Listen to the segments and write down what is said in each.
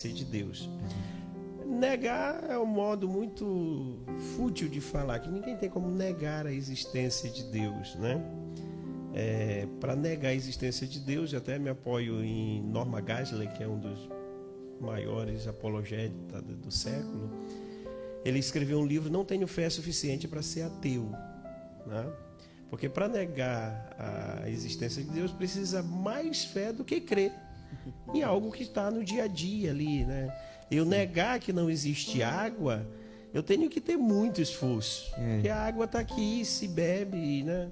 de Deus. Negar é um modo muito fútil de falar, que ninguém tem como negar a existência de Deus, né? Para negar a existência de Deus, eu até me apoio em Norman Geisler, que é um dos maiores apologetas do século. Ele escreveu um livro, Não Tenho Fé Suficiente para Ser Ateu, né? Porque para negar a existência de Deus precisa mais fé do que crer em algo que está no dia a dia ali, né? Eu negar que não existe água, eu tenho que ter muito esforço, porque a água está aqui, se bebe, né?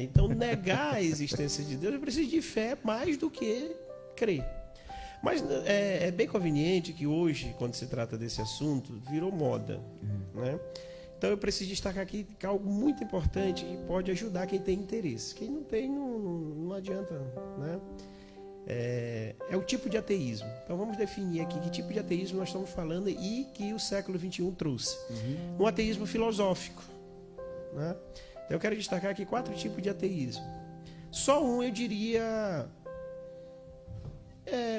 Então negar a existência de Deus, eu preciso de fé mais do que crer. Mas é bem conveniente que hoje, quando se trata desse assunto, virou moda, né? Então eu preciso destacar aqui que é algo muito importante que pode ajudar quem tem interesse. Quem não tem, não adianta, né? É o tipo de ateísmo. Então vamos definir aqui que tipo de ateísmo nós estamos falando e que o século XXI trouxe. Um ateísmo filosófico, né? Então eu quero destacar aqui 4 tipos de ateísmo. Só um eu diria...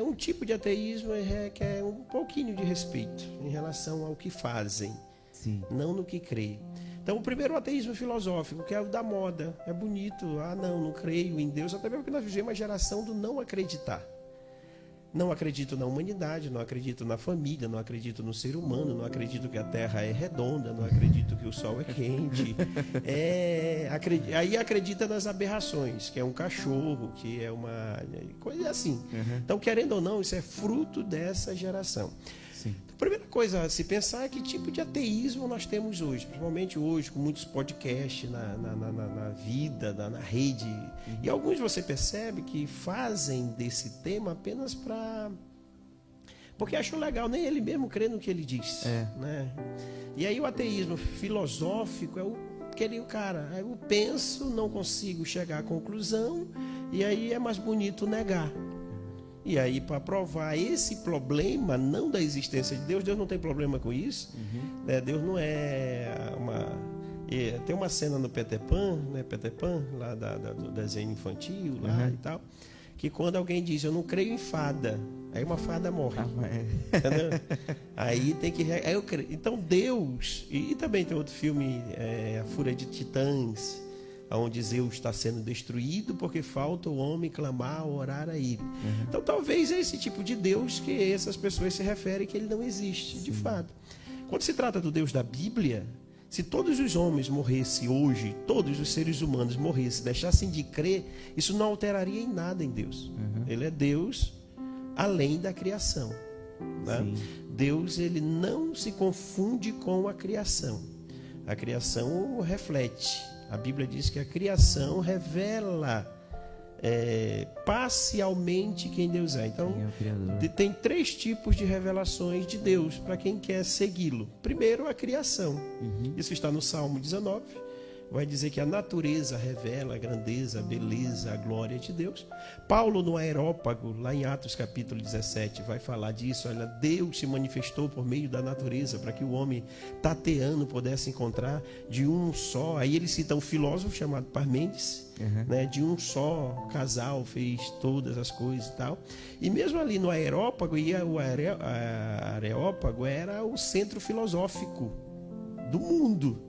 um tipo de ateísmo requer um pouquinho de respeito em relação ao que fazem. Sim. Não no que crê. Então o primeiro é o ateísmo filosófico, que é o da moda. É bonito, não creio em Deus, até mesmo porque nós vivemos uma geração do não acreditar. Não acredito na humanidade, não acredito na família, não acredito no ser humano, não acredito que a Terra é redonda, não acredito que o Sol é quente. Aí acredita nas aberrações, que é um cachorro, que é uma coisa assim. Então, querendo ou não, isso é fruto dessa geração. Sim. A primeira coisa a se pensar é que tipo de ateísmo nós temos hoje, principalmente hoje, com muitos podcasts na vida, na rede. E alguns você percebe que fazem desse tema apenas para... porque acham legal, nem ele mesmo crê no que ele diz. Né? E aí o ateísmo filosófico é aquele cara, eu penso, não consigo chegar à conclusão, e aí é mais bonito negar. E aí, para provar esse problema, não da existência de Deus, Deus não tem problema com isso, né? Deus não é uma... Tem uma cena no Peter Pan, né? Peter Pan, lá do desenho infantil, lá e tal, que quando alguém diz, eu não creio em fada, aí uma fada morre. Entendeu? Aí tem que... Aí eu creio. Então Deus... E também tem outro filme, A Fúria de Titãs, onde Zeus está sendo destruído porque falta o homem clamar, orar a ele. Então talvez é esse tipo de Deus que essas pessoas se referem, que ele não existe, de fato. Quando se trata do Deus da Bíblia, se todos os homens morressem hoje, todos os seres humanos morressem, deixassem de crer, isso não alteraria em nada em Deus. Ele é Deus além da criação, né? Deus, ele não se confunde com a criação. A criação o reflete. A Bíblia diz que a criação revela parcialmente quem Deus é. Então, tem 3 tipos de revelações de Deus para quem quer segui-lo. Primeiro, a criação. Isso está no Salmo 19. Vai dizer que a natureza revela a grandeza, a beleza, a glória de Deus. Paulo, no Areópago, lá em Atos capítulo 17, vai falar disso. Olha, Deus se manifestou por meio da natureza para que o homem tateando pudesse encontrar de um só. Aí ele cita um filósofo chamado Parmênides, né? De um só casal fez todas as coisas e tal. E mesmo ali no Areópago, Areópago era o centro filosófico do mundo.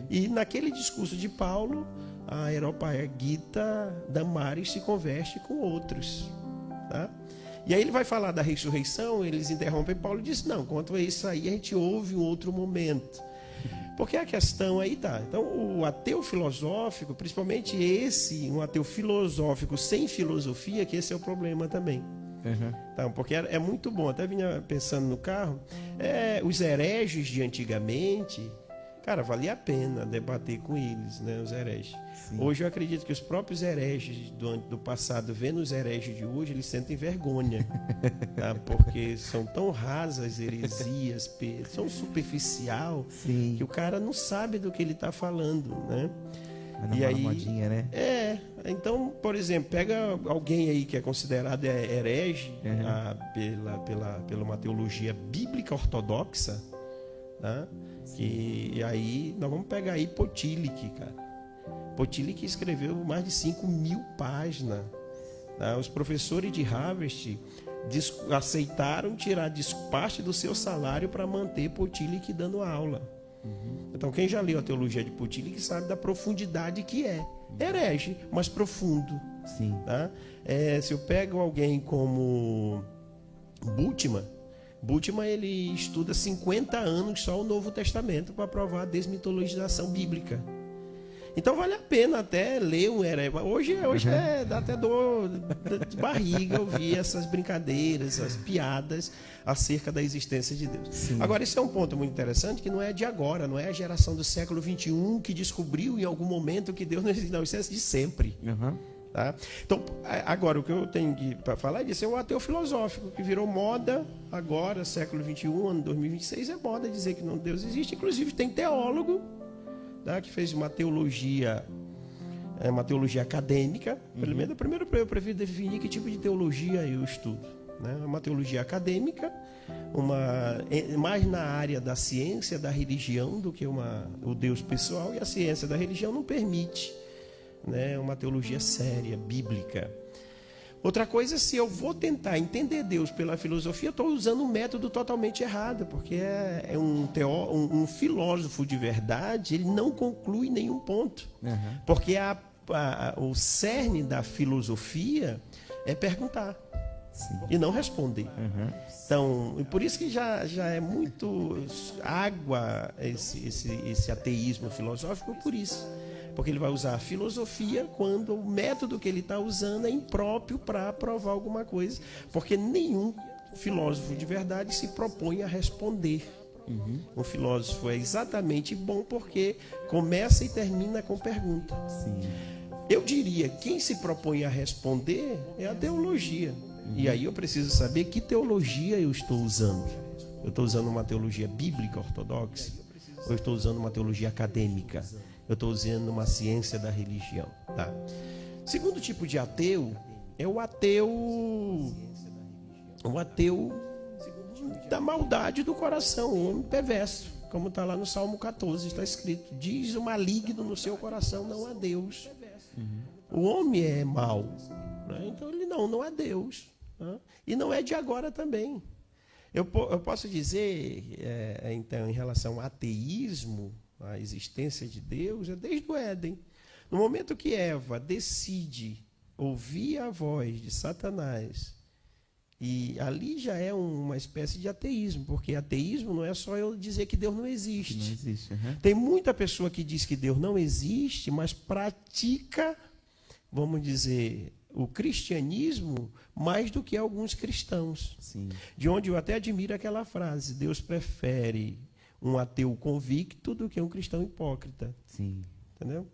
E naquele discurso de Paulo, a Areopagita Damares se converte com outros, tá? E aí ele vai falar da ressurreição, eles interrompem Paulo e diz, não, quanto a isso aí a gente ouve um outro momento. Porque a questão aí tá. Então o ateu filosófico, principalmente um ateu filosófico sem filosofia, que esse é o problema também. Então, porque é muito bom, até vinha pensando no carro, os hereges de antigamente... Cara, valia a pena debater com eles, né, os hereges. Hoje eu acredito que os próprios hereges do passado, vendo os hereges de hoje, eles sentem vergonha, tá? Porque são tão rasas, heresias, tão superficial, que o cara não sabe do que ele está falando, né? E aí, modinha, né? Então, por exemplo, pega alguém aí que é considerado herege pela uma teologia bíblica ortodoxa, tá? E aí nós vamos pegar aí Potílique, cara. Potílique escreveu mais de 5.000 páginas. Tá? Os professores de Harvard aceitaram tirar parte do seu salário para manter Potílic dando aula. Então, quem já leu a teologia de Potílic sabe da profundidade que é. Herege, mas profundo. Sim. Tá? Se eu pego alguém como Bultmann ele estuda 50 anos só o Novo Testamento para provar a desmitologização bíblica. Então vale a pena até ler um herege. Hoje dá até dor de barriga ouvir essas brincadeiras, essas piadas acerca da existência de Deus. Sim. Agora, isso é um ponto muito interessante, que não é de agora, não é a geração do século XXI que descobriu em algum momento que Deus não existe. Não, isso é de sempre. Tá? Então, agora, o que eu tenho para falar disso é o ateu filosófico, que virou moda agora, século XXI, ano 2026, é moda dizer que Deus existe. Inclusive, tem teólogo, tá, que fez uma teologia acadêmica. Primeiro eu prefiro definir que tipo de teologia eu estudo. Né? Uma teologia acadêmica, mais na área da ciência da religião do que o Deus pessoal, e a ciência da religião não permite, né, uma teologia séria, bíblica. Outra coisa, se eu vou tentar entender Deus pela filosofia, eu estou usando um método totalmente errado, porque um filósofo de verdade, ele não conclui nenhum ponto. Porque o cerne da filosofia é perguntar. Sim. E não responder. Então, e por isso que já é muito água esse ateísmo filosófico, por isso. Porque ele vai usar a filosofia quando o método que ele está usando é impróprio para provar alguma coisa. Porque nenhum filósofo de verdade se propõe a responder. Um filósofo é exatamente bom porque começa e termina com pergunta. Sim. Eu diria, quem se propõe a responder é a teologia. E aí eu preciso saber que teologia eu estou usando. Eu estou usando uma teologia bíblica ortodoxa? Ou eu estou usando uma teologia acadêmica? Eu estou usando uma ciência da religião. Tá? Segundo tipo de ateu é o ateu da maldade do coração, o homem perverso, como está lá no Salmo 14, está escrito: diz o maligno no seu coração, não há Deus. O homem é mau, né? Então ele não há Deus, né? E não é de agora também. Eu posso dizer, então, em relação ao ateísmo, a existência de Deus, é desde o Éden. No momento que Eva decide ouvir a voz de Satanás, e ali já é uma espécie de ateísmo, porque ateísmo não é só eu dizer que Deus não existe. Não existe. Tem muita pessoa que diz que Deus não existe, mas pratica, vamos dizer, o cristianismo mais do que alguns cristãos. Sim. De onde eu até admiro aquela frase: Deus prefere um ateu convicto do que um cristão hipócrita. Sim. Entendeu?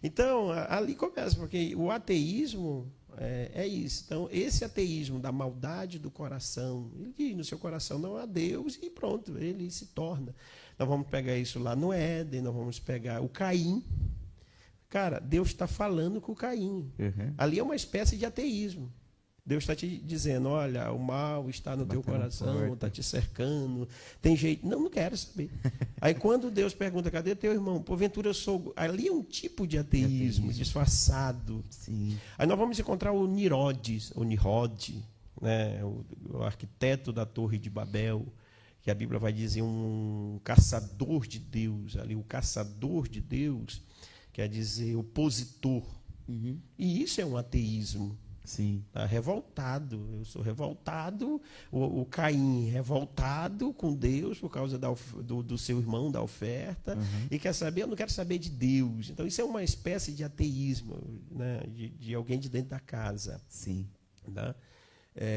Então, ali começa, porque o ateísmo é isso. Então, esse ateísmo da maldade do coração, ele diz: no seu coração não há Deus, e pronto, ele se torna. Nós vamos pegar isso lá no Éden, nós vamos pegar o Caim. Cara, Deus está falando com o Caim. Ali é uma espécie de ateísmo. Deus está te dizendo: olha, o mal está no teu coração, está te cercando, tem jeito. Não quero saber. Aí quando Deus pergunta: cadê teu irmão? Porventura eu sou... Ali é um tipo de ateísmo disfarçado. Sim. Aí nós vamos encontrar o Nimrod, né? O arquiteto da Torre de Babel, que a Bíblia vai dizer um caçador de Deus. Ali o caçador de Deus quer dizer opositor. E isso é um ateísmo. Sim. Tá revoltado, eu sou revoltado, o Caim revoltado com Deus por causa do seu irmão, da oferta, e quer saber, eu não quero saber de Deus. Então isso é uma espécie de ateísmo, né? de alguém de dentro da casa. Sim. Tá?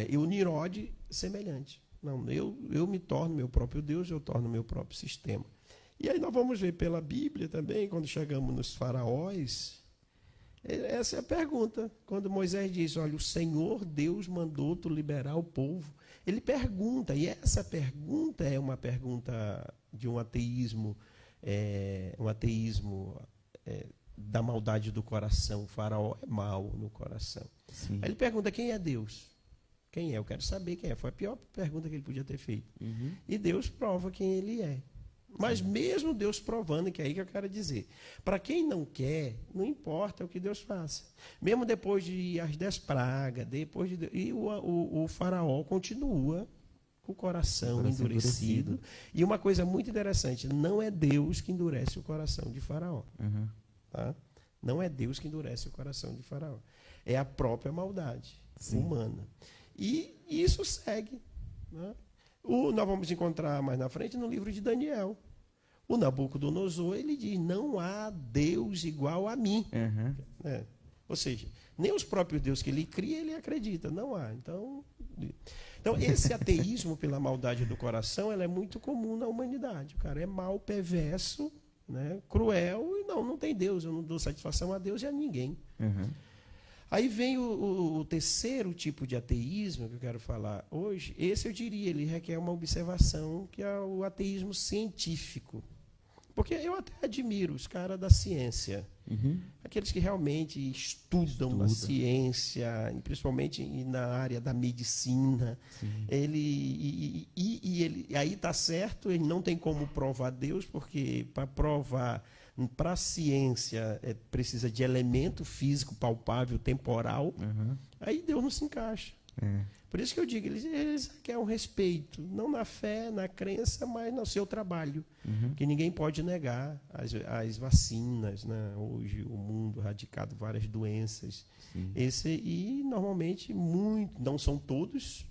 E o Nimrod, semelhante. Não, eu me torno meu próprio Deus, eu torno meu próprio sistema. E aí nós vamos ver pela Bíblia também, quando chegamos nos faraós. Essa é a pergunta. Quando Moisés diz: olha, o Senhor Deus mandou tu liberar o povo. Ele pergunta, e essa pergunta é uma pergunta de um ateísmo da maldade do coração. O faraó é mau no coração. Sim. Aí ele pergunta: quem é Deus? Quem é? Eu quero saber quem é. Foi a pior pergunta que ele podia ter feito. E Deus prova quem ele é. Mas mesmo Deus provando, que é aí que eu quero dizer. Para quem não quer, não importa o que Deus faça. Mesmo depois de as 10 pragas, e o faraó continua com o coração endurecido. E uma coisa muito interessante, não é Deus que endurece o coração de faraó. Tá? Não é Deus que endurece o coração de faraó. É a própria maldade humana. E isso segue. Né? Nós vamos encontrar mais na frente no livro de Daniel. O Nabucodonosor, ele diz, não há Deus igual a mim. Ou seja, nem os próprios deuses que ele cria, ele acredita. Não há. Então esse ateísmo pela maldade do coração, ela é muito comum na humanidade. O cara é mau, perverso, né, cruel, e não tem Deus. Eu não dou satisfação a Deus e a ninguém. Aí vem o terceiro tipo de ateísmo que eu quero falar hoje. Esse, eu diria, ele requer uma observação, que é o ateísmo científico. Porque eu até admiro os caras da ciência. Aqueles que realmente estudam a ciência, principalmente na área da medicina. Ele aí está certo, ele não tem como provar Deus, porque para provar... Para a ciência, precisa de elemento físico, palpável, temporal. Aí Deus não se encaixa. Por isso que eu digo, eles querem um respeito, não na fé, na crença, mas no seu trabalho. Que ninguém pode negar as vacinas, né? Hoje o mundo radicado várias doenças. E normalmente, não são todos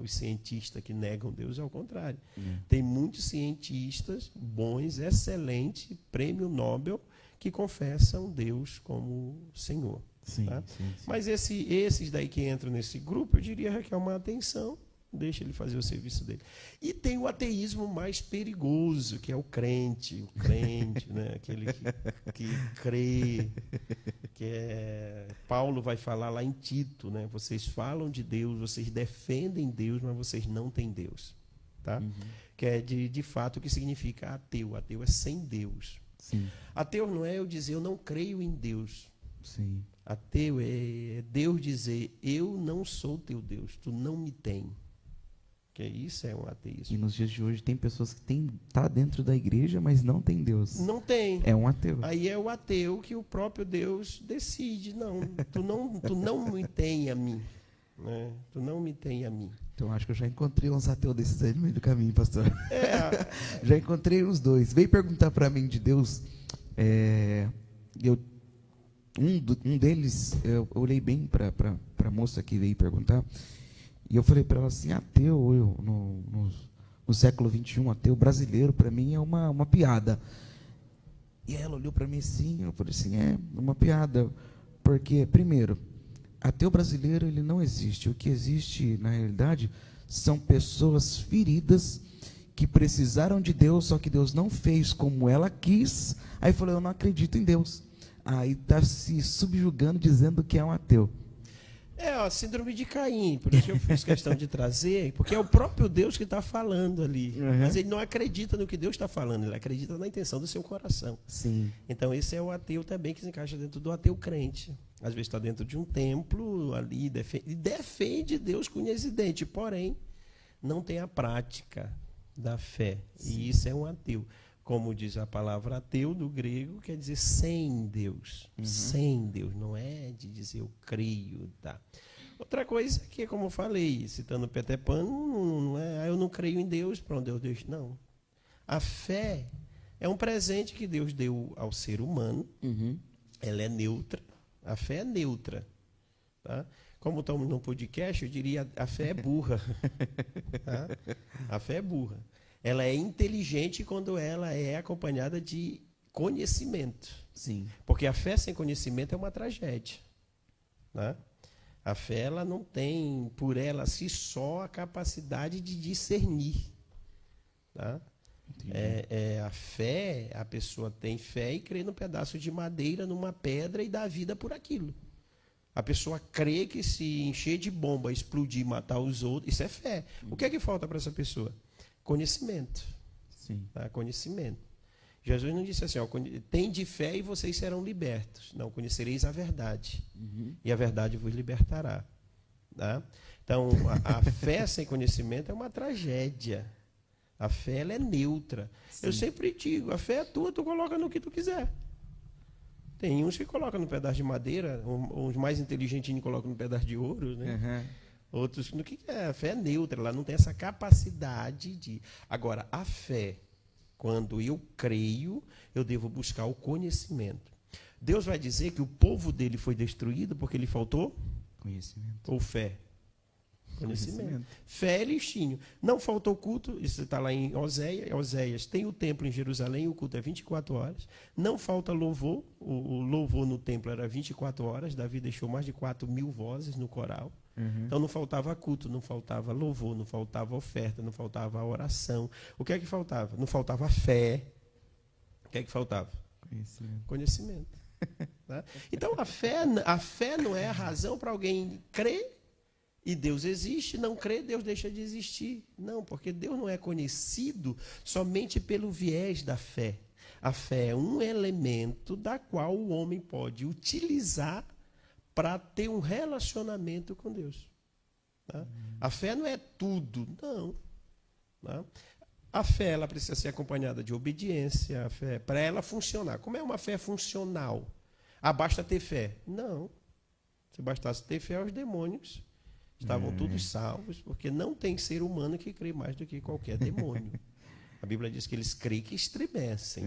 os cientistas que negam Deus, ao contrário. Tem muitos cientistas bons, excelentes, prêmio Nobel, que confessam Deus como Senhor. Tá? Mas esses daí que entram nesse grupo, eu diria que é uma atenção, deixa ele fazer o serviço dele. E tem o ateísmo mais perigoso, que é o crente, né? Aquele que crê, Paulo vai falar lá em Tito, né? Vocês falam de Deus, vocês defendem Deus, mas vocês não têm Deus. Tá? Que é de fato o que significa ateu. Ateu é sem Deus. Ateu não é eu dizer eu não creio em Deus. Ateu é Deus dizer eu não sou teu Deus, tu não me tem. Que isso é um ateísmo. E nos dias de hoje tem pessoas que tá dentro da igreja, mas não tem Deus. Não tem. É um ateu. Aí é o ateu que o próprio Deus decide. Não, tu não me tem a mim. Né? Tu não me tem a mim. Então acho que eu já encontrei uns ateus desses aí no meio do caminho, pastor. Já encontrei uns dois. Veio perguntar para mim de Deus. Um deles, eu olhei bem para a moça que veio perguntar. E eu falei para ela assim, ateu, no século XXI, ateu brasileiro, para mim é uma piada. E ela olhou para mim assim, eu falei assim, é uma piada. Porque, primeiro, ateu brasileiro ele não existe. O que existe, na realidade, são pessoas feridas que precisaram de Deus, só que Deus não fez como ela quis. Aí falou, eu não acredito em Deus. Aí está se subjugando, dizendo que é um ateu. A síndrome de Caim, por isso que eu fiz questão de trazer, porque é o próprio Deus que está falando ali. Mas ele não acredita no que Deus está falando, ele acredita na intenção do seu coração. Então esse é o ateu também que se encaixa dentro do ateu crente. Às vezes está dentro de um templo ali, defende Deus com unhas e dentes, porém não tem a prática da fé. E isso é um ateu. Como diz a palavra ateu do grego, quer dizer sem Deus. Sem Deus, não é de dizer eu creio. Tá? Outra coisa que, como eu falei, citando Peter Pan, não é eu não creio em Deus, pronto, Deus. Não. A fé é um presente que Deus deu ao ser humano. Ela é neutra. A fé é neutra. Tá? Como estamos num podcast, eu diria a fé é burra. Tá? A fé é burra. Ela é inteligente quando ela é acompanhada de conhecimento. Porque a fé sem conhecimento é uma tragédia. Né? A fé ela não tem, por ela si só, a capacidade de discernir. Tá? A fé, a pessoa tem fé e crê num pedaço de madeira, numa pedra e dá vida por aquilo. A pessoa crê que se encher de bomba, explodir, matar os outros, isso é fé. O que é que falta para essa pessoa? Conhecimento. Tá? Conhecimento. Jesus não disse assim, tem de fé e vocês serão libertos. Não, conhecereis a verdade. E a verdade vos libertará. Tá? Então, a fé sem conhecimento é uma tragédia. A fé ela é neutra. Sim. Eu sempre digo, a fé é tua, tu coloca no que tu quiser. Tem uns que colocam no pedaço de madeira, os mais inteligentes colocam no pedaço de ouro, né? Outros no que é. A fé é neutra, ela não tem essa capacidade de... Agora, a fé, quando eu creio, eu devo buscar o conhecimento. Deus vai dizer que o povo dele foi destruído porque lhe faltou conhecimento. Ou fé? Conhecimento. Fé eles tinham. Não faltou culto, isso está lá em Oséias. Tem o templo em Jerusalém, o culto é 24 horas. Não falta louvor, o louvor no templo era 24 horas. Davi deixou mais de 4.000 vozes no coral. Então não faltava culto, não faltava louvor, não faltava oferta, não faltava oração. O que é que faltava? Não faltava fé. O que é que faltava? Conhecimento. Tá? Então a fé não é a razão para alguém crer e Deus existe, não crer, Deus deixa de existir. Não, porque Deus não é conhecido somente pelo viés da fé. A fé é um elemento da qual o homem pode utilizar para ter um relacionamento com Deus. Tá? A fé não é tudo, não. Tá? A fé ela precisa ser acompanhada de obediência, a fé, para ela funcionar. Como é uma fé funcional? Basta ter fé? Não. Se bastasse ter fé, os demônios estavam todos salvos, porque não tem ser humano que crê mais do que qualquer demônio. A Bíblia diz que eles creem que estremecem.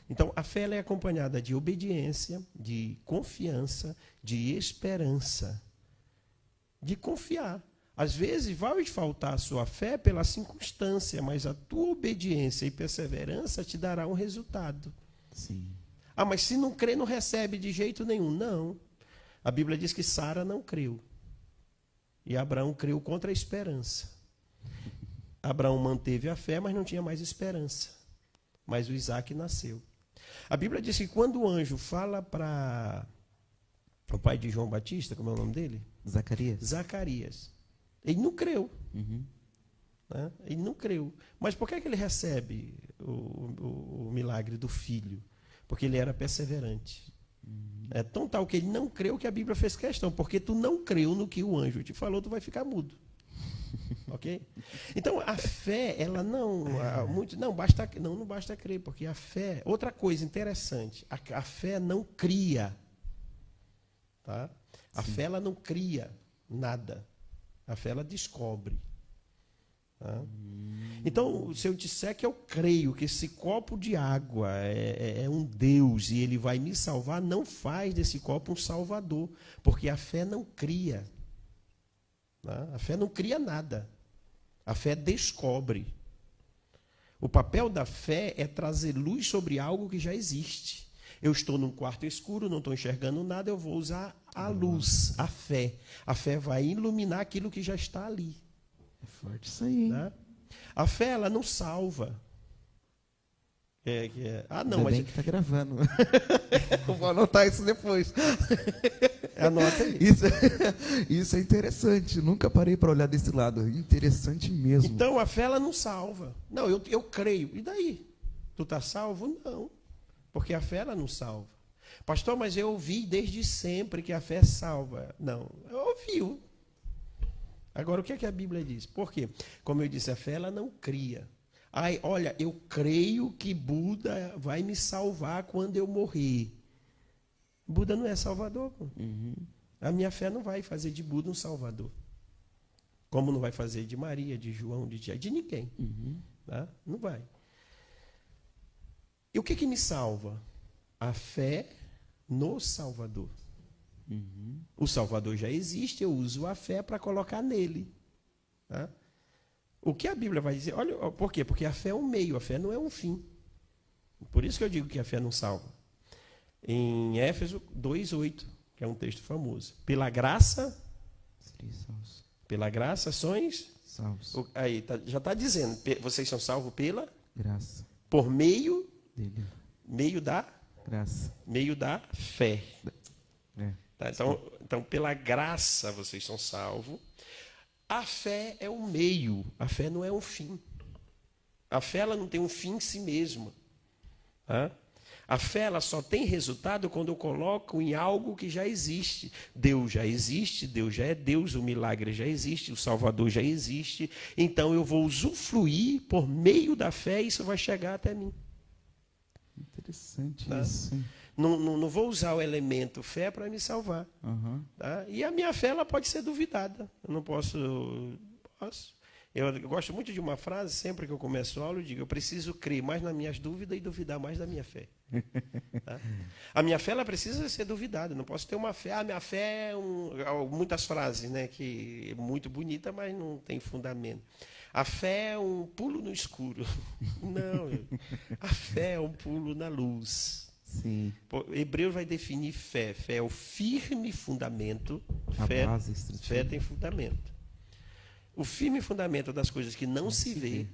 Então, a fé ela é acompanhada de obediência, de confiança, de esperança, de confiar. Às vezes vai faltar a sua fé pela circunstância, mas a tua obediência e perseverança te dará um resultado. Sim. Mas se não crê, não recebe de jeito nenhum. Não. A Bíblia diz que Sara não creu. E Abraão creu contra a esperança. Abraão manteve a fé, mas não tinha mais esperança. Mas o Isaac nasceu. A Bíblia diz que quando o anjo fala para o pai de João Batista, como é o nome dele? Zacarias. Ele não creu. Né? Ele não creu. Mas por que ele recebe o milagre do filho? Porque ele era perseverante. É tão tal que ele não creu que a Bíblia fez questão. Porque tu não creu no que o anjo te falou, tu vai ficar mudo. Ok? Então, a fé, ela não basta crer, porque a fé... Outra coisa interessante, a fé não cria. Tá? A fé, ela não cria nada. A fé, ela descobre. Tá? Então, se eu disser que eu creio que esse copo de água é um Deus e ele vai me salvar, não faz desse copo um salvador, porque a fé não cria. Tá? A fé não cria nada. A fé descobre. O papel da fé é trazer luz sobre algo que já existe. Eu estou num quarto escuro, não estou enxergando nada, eu vou usar a luz, a fé. A fé vai iluminar aquilo que já está ali. É forte isso aí. Tá? A fé, ela não salva. Não, mas... bem que está gravando. Eu vou anotar isso depois. Anota aí. Isso é interessante. Nunca parei para olhar desse lado. Interessante mesmo. Então, a fé, ela não salva. Não, eu creio. E daí? Tu está salvo? Não. Porque a fé, ela não salva. Pastor, mas eu ouvi desde sempre que a fé salva. Não, eu ouvi. Agora, o que é que a Bíblia diz? Por quê? Como eu disse, a fé, ela não cria. Olha, eu creio que Buda vai me salvar quando eu morrer. Buda não é salvador. A minha fé não vai fazer de Buda um salvador. Como não vai fazer de Maria, de João, de Tiago, de ninguém. Tá? Não vai. E o que me salva? A fé no Salvador. O Salvador já existe, eu uso a fé para colocar nele. Tá? O que a Bíblia vai dizer? Olha, por quê? Porque a fé é um meio, a fé não é um fim. Por isso que eu digo que a fé não salva. Em Éfeso 2:8, que é um texto famoso. Pela graça sois salvos. Aí já está dizendo, vocês são salvos pela graça. Por meio dele. Meio da graça. Meio da fé. Tá? Então, pela graça vocês são salvos. A fé é um meio, a fé não é um fim. A fé ela não tem um fim em si mesma. Tá? A fé ela só tem resultado quando eu coloco em algo que já existe. Deus já existe, Deus já é Deus, o milagre já existe, o Salvador já existe. Então eu vou usufruir por meio da fé e isso vai chegar até mim. Interessante isso. Não vou usar o elemento fé para me salvar. Uhum. Tá? E a minha fé ela pode ser duvidada. Eu não posso... Eu gosto muito de uma frase, sempre que eu começo a aula, eu digo, eu preciso crer mais nas minhas dúvidas e duvidar mais da minha fé. Tá? A minha fé ela precisa ser duvidada, não posso ter uma fé, minha fé é muitas frases, né, que é muito bonita, mas não tem fundamento. A fé é um pulo no escuro. Não, a fé é um pulo na luz. Sim. Hebreu vai definir fé. Fé é o firme fundamento. Fé tem fundamento. O firme fundamento das coisas que não se vê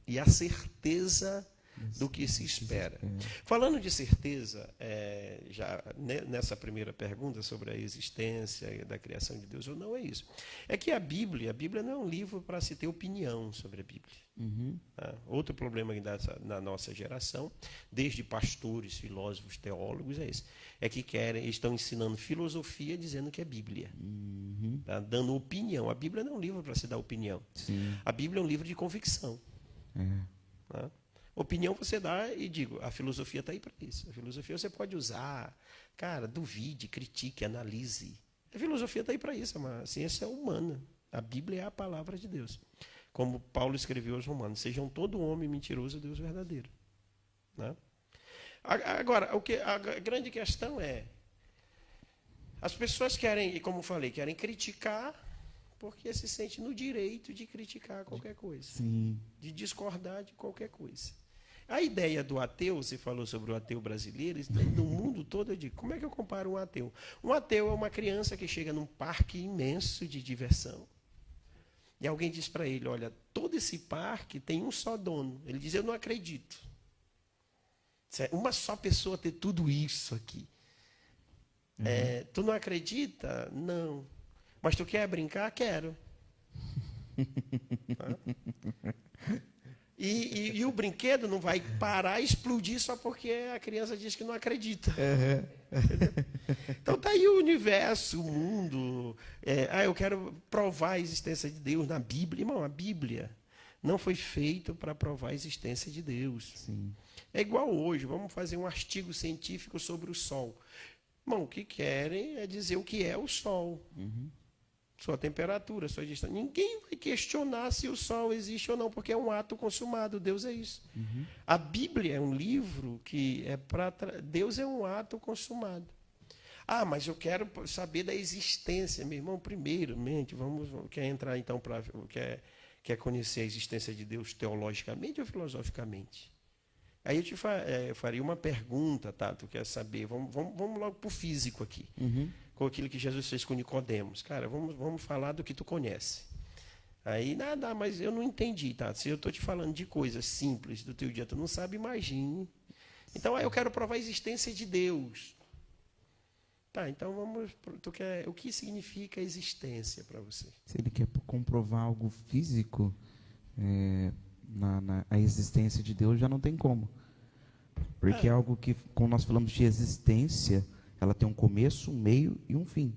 e a certeza do que se espera. Falando de certeza, já nessa primeira pergunta sobre a existência da criação de Deus ou não, é isso. É que a Bíblia não é um livro para se ter opinião sobre a Bíblia. Uhum. Tá? Outro problema na nossa geração, desde pastores, filósofos, teólogos, é esse. É que estão ensinando filosofia dizendo que é Bíblia. Uhum. Tá? Dando opinião. A Bíblia não é um livro para se dar opinião. Sim. A Bíblia é um livro de convicção. Tá? Opinião você dá e digo, a filosofia está aí para isso. A filosofia você pode usar, cara, duvide, critique, analise. A filosofia está aí para isso, é uma ciência humana. A Bíblia é a palavra de Deus. Como Paulo escreveu aos Romanos, sejam todo homem mentiroso, Deus verdadeiro. Né? Agora, a grande questão é, as pessoas querem, como falei, querem criticar porque se sentem no direito de criticar qualquer coisa. Sim. De discordar de qualquer coisa. A ideia do ateu, você falou sobre o ateu brasileiro, no mundo todo eu digo, como é que eu comparo um ateu? Um ateu é uma criança que chega num parque imenso de diversão e alguém diz para ele, olha, todo esse parque tem um só dono. Ele diz, eu não acredito. Uma só pessoa ter tudo isso aqui. Uhum. Tu não acredita? Não. Mas tu quer brincar? Quero. E o brinquedo não vai parar e explodir só porque a criança diz que não acredita. Então está aí o universo, o mundo. Eu quero provar a existência de Deus na Bíblia. Irmão, a Bíblia não foi feita para provar a existência de Deus. Sim. É igual hoje, vamos fazer um artigo científico sobre o Sol. Irmão, o que querem é dizer o que é o Sol. Uhum. Sua temperatura, sua distância. Ninguém vai questionar se o Sol existe ou não, porque é um ato consumado. Deus é isso. Uhum. A Bíblia é um livro que é para... Deus é um ato consumado. Mas eu quero saber da existência. Meu irmão, primeiramente, quer entrar então para... Quer conhecer a existência de Deus teologicamente ou filosoficamente? Aí eu te faria uma pergunta, tá? Tu quer saber? Vamos logo para o físico aqui. Uhum. Com aquilo que Jesus fez com Nicodemos. Cara, vamos falar do que tu conhece. Aí, mas eu não entendi, tá? Se eu estou te falando de coisas simples do teu dia, tu não sabe, imagine. Então, eu quero provar a existência de Deus. Tá, então o que significa existência para você? Se ele quer comprovar algo físico, a existência de Deus já não tem como. Porque é algo que, quando nós falamos de existência, ela tem um começo, um meio e um fim.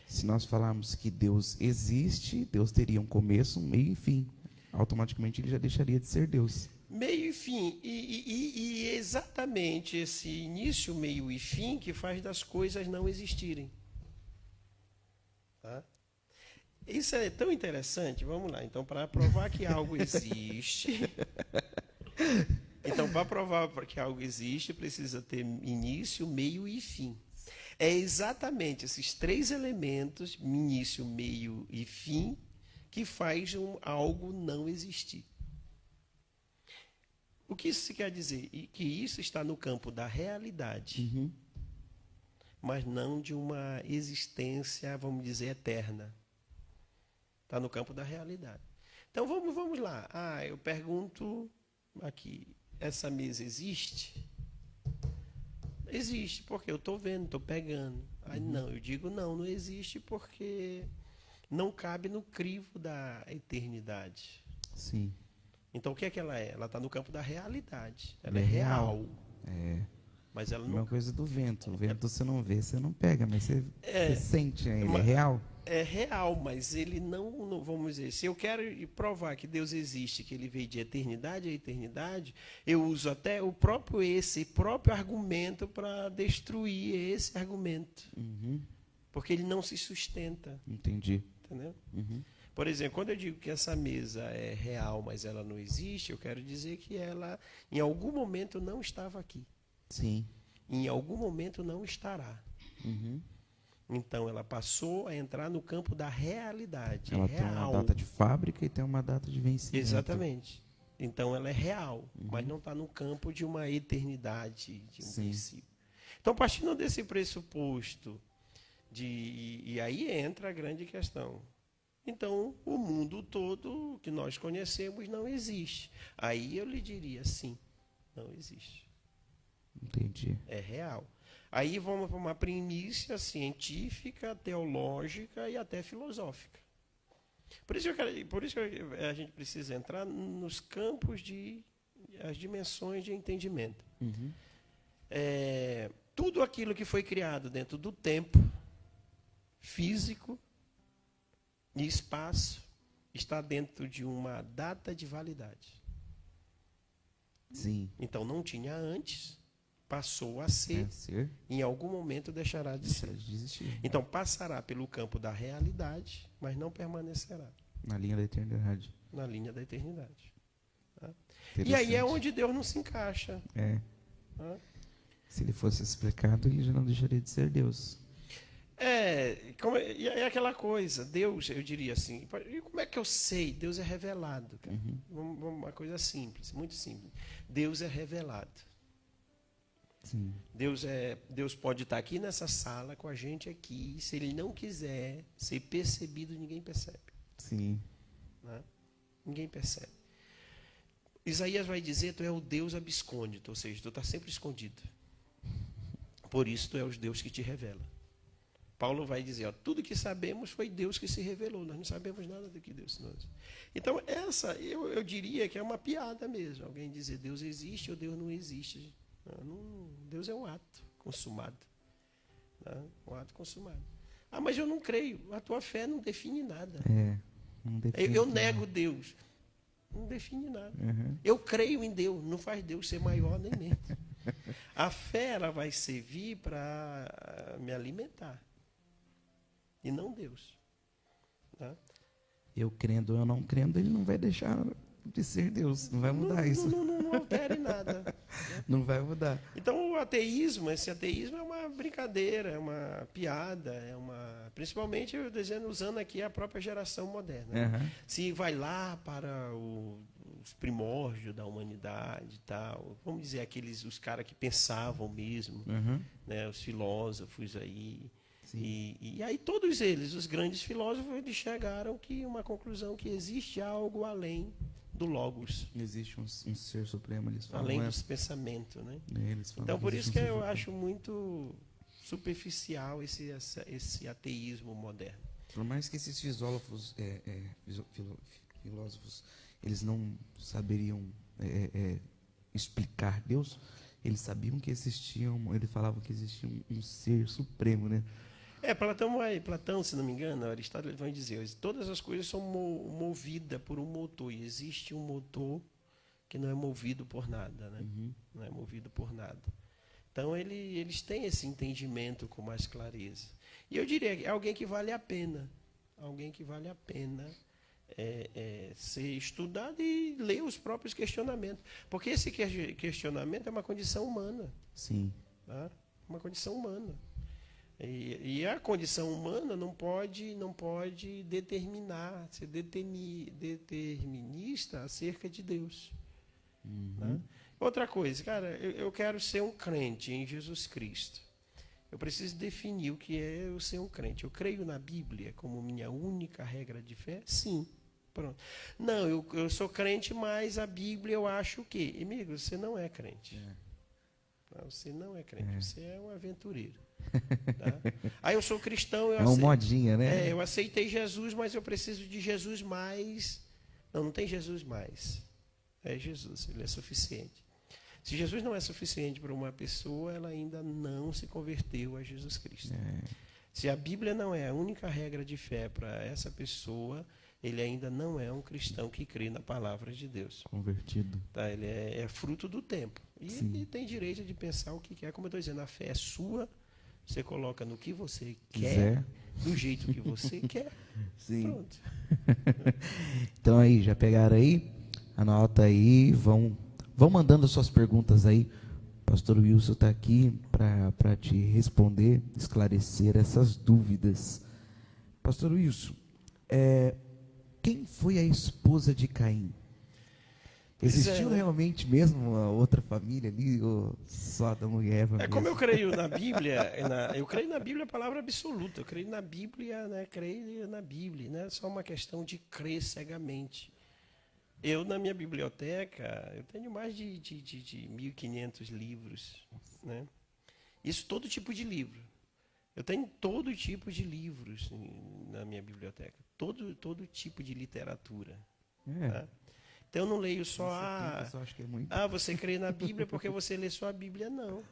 Se nós falarmos que Deus existe, Deus teria um começo, um meio e fim. Automaticamente ele já deixaria de ser Deus. Meio e fim. E exatamente esse início, meio e fim que faz das coisas não existirem. Tá? Isso é tão interessante. Vamos lá. Então, para provar que algo existe... Então, para provar que algo existe, precisa ter início, meio e fim. É exatamente esses três elementos, início, meio e fim, que faz algo não existir. O que isso quer dizer? Que isso está no campo da realidade, uhum, mas não de uma existência, vamos dizer, eterna. Está no campo da realidade. Então, vamos lá. Eu pergunto aqui, essa mesa existe? Existe, porque eu estou vendo, estou pegando. Não, eu digo não existe porque não cabe no crivo da eternidade. Sim. Então, o que é que ela é? Ela está no campo da realidade. Ela é real. Mas ela Uma não... coisa do vento. O vento você não vê, você não pega, mas você sente ele. É real? É real, mas ele não, vamos dizer, se eu quero provar que Deus existe, que ele veio de eternidade a eternidade, eu uso até esse próprio argumento para destruir esse argumento. Uhum. Porque ele não se sustenta. Entendi. Entendeu? Uhum. Por exemplo, quando eu digo que essa mesa é real, mas ela não existe, eu quero dizer que ela, em algum momento, não estava aqui. Sim. Em algum momento, não estará. Uhum. Então, ela passou a entrar no campo da realidade. Ela tem uma data de fábrica e tem uma data de vencimento. Exatamente. Então, ela é real, mas não está no campo de uma eternidade, de um princípio. Então, partindo desse pressuposto, e aí entra a grande questão. Então, o mundo todo que nós conhecemos não existe. Aí eu lhe diria, sim, não existe. Entendi. É real. Aí vamos para uma premissa científica, teológica e até filosófica. Por isso que a gente precisa entrar nos campos as dimensões de entendimento. Uhum. Tudo aquilo que foi criado dentro do tempo físico e espaço está dentro de uma data de validade. Sim. Então não tinha antes, passou a ser, em algum momento deixará de ser. Existir. Então passará pelo campo da realidade, mas não permanecerá. Na linha da eternidade. Na linha da eternidade. Tá? E aí é onde Deus não se encaixa. Tá? Se ele fosse explicado, ele já não deixaria de ser Deus. E é aquela coisa, Deus, eu diria assim, e como é que eu sei? Deus é revelado. Cara. Uma coisa simples, muito simples. Deus é revelado. Sim. Deus pode estar aqui nessa sala com a gente aqui, se ele não quiser ser percebido, ninguém percebe. Sim. Né? Ninguém percebe. Isaías vai dizer, tu é o Deus abscôndito, ou seja, tu está sempre escondido. Por isso tu é o Deus que te revela. Paulo vai dizer, ó, tudo que sabemos foi Deus que se revelou, nós não sabemos nada do que Deus nos. Então, eu diria que é uma piada mesmo, alguém dizer Deus existe ou Deus não existe. Deus é um ato consumado. Né? Um ato consumado. Ah, mas eu não creio. A tua fé não define nada. Não define eu nego Deus. Não define nada. Uhum. Eu creio em Deus. Não faz Deus ser maior nem menos. A fé ela vai servir para me alimentar. E não Deus. Né? Eu crendo ou eu não crendo, ele não vai deixar de ser Deus. Não vai mudar isso. Não altere nada. Né? Não vai mudar. Então, esse ateísmo é uma brincadeira, é uma piada, principalmente eu usando aqui a própria geração moderna. Uhum. Se vai lá para os primórdios da humanidade e tal, vamos dizer, os caras que pensavam mesmo, né, os filósofos aí. E aí todos eles, os grandes filósofos, eles chegaram que uma conclusão que existe algo além do Logos. Existe um ser supremo, eles falam. Além dos pensamentos, né? Então, por isso que eu acho muito superficial esse ateísmo moderno. Por mais que esses filósofos, eles não saberiam explicar Deus, eles sabiam que eles falavam que existia um ser supremo, né? Platão, se não me engano, Aristóteles vai dizer, todas as coisas são movidas por um motor, e existe um motor que não é movido por nada, né? Não é movido por nada. Então, eles têm esse entendimento com mais clareza. E eu diria que é alguém que vale a pena, ser estudado e ler os próprios questionamentos. Porque esse questionamento é uma condição humana. Sim. Tá? Uma condição humana. E a condição humana não pode ser determinista acerca de Deus. Tá? Outra coisa, cara, eu quero ser um crente em Jesus Cristo. Eu preciso definir o que é eu ser um crente. Eu creio na Bíblia como minha única regra de fé? Sim. Pronto. Não, eu sou crente, mas a Bíblia eu acho o quê? Amigo, você não é crente. Não, você não é crente, você é um aventureiro. Tá? Aí eu sou cristão, uma modinha, né? Eu aceitei Jesus, mas eu preciso de Jesus mais. Não tem Jesus mais. É Jesus, ele é suficiente. Se Jesus não é suficiente para uma pessoa, ela ainda não se converteu a Jesus Cristo. Se a Bíblia não é a única regra de fé para essa pessoa, ele ainda não é um cristão que crê na palavra de Deus. Convertido. Tá? Ele é fruto do tempo. E ele tem direito de pensar o que quer. Como eu estou dizendo, a fé é sua. Você coloca no que você quer, do jeito que você quer. Sim. Pronto. Então aí, já pegaram aí? Anota aí, vão mandando suas perguntas aí. O pastor Wilson está aqui para te responder, esclarecer essas dúvidas. Pastor Wilson, quem foi a esposa de Caim? Existiu realmente mesmo uma outra família ali, ou só Adão e Eva mesmo? Como eu creio na Bíblia, eu creio na Bíblia a palavra absoluta, eu creio na Bíblia, né, creio na Bíblia, não é só uma questão de crer cegamente. Eu, na minha biblioteca, eu tenho mais de 1.500 livros, né? Isso todo tipo de livro. Eu tenho todo tipo de livros na minha biblioteca, todo tipo de literatura. Tá? Então eu não leio só você crê na Bíblia porque você lê só a Bíblia, não.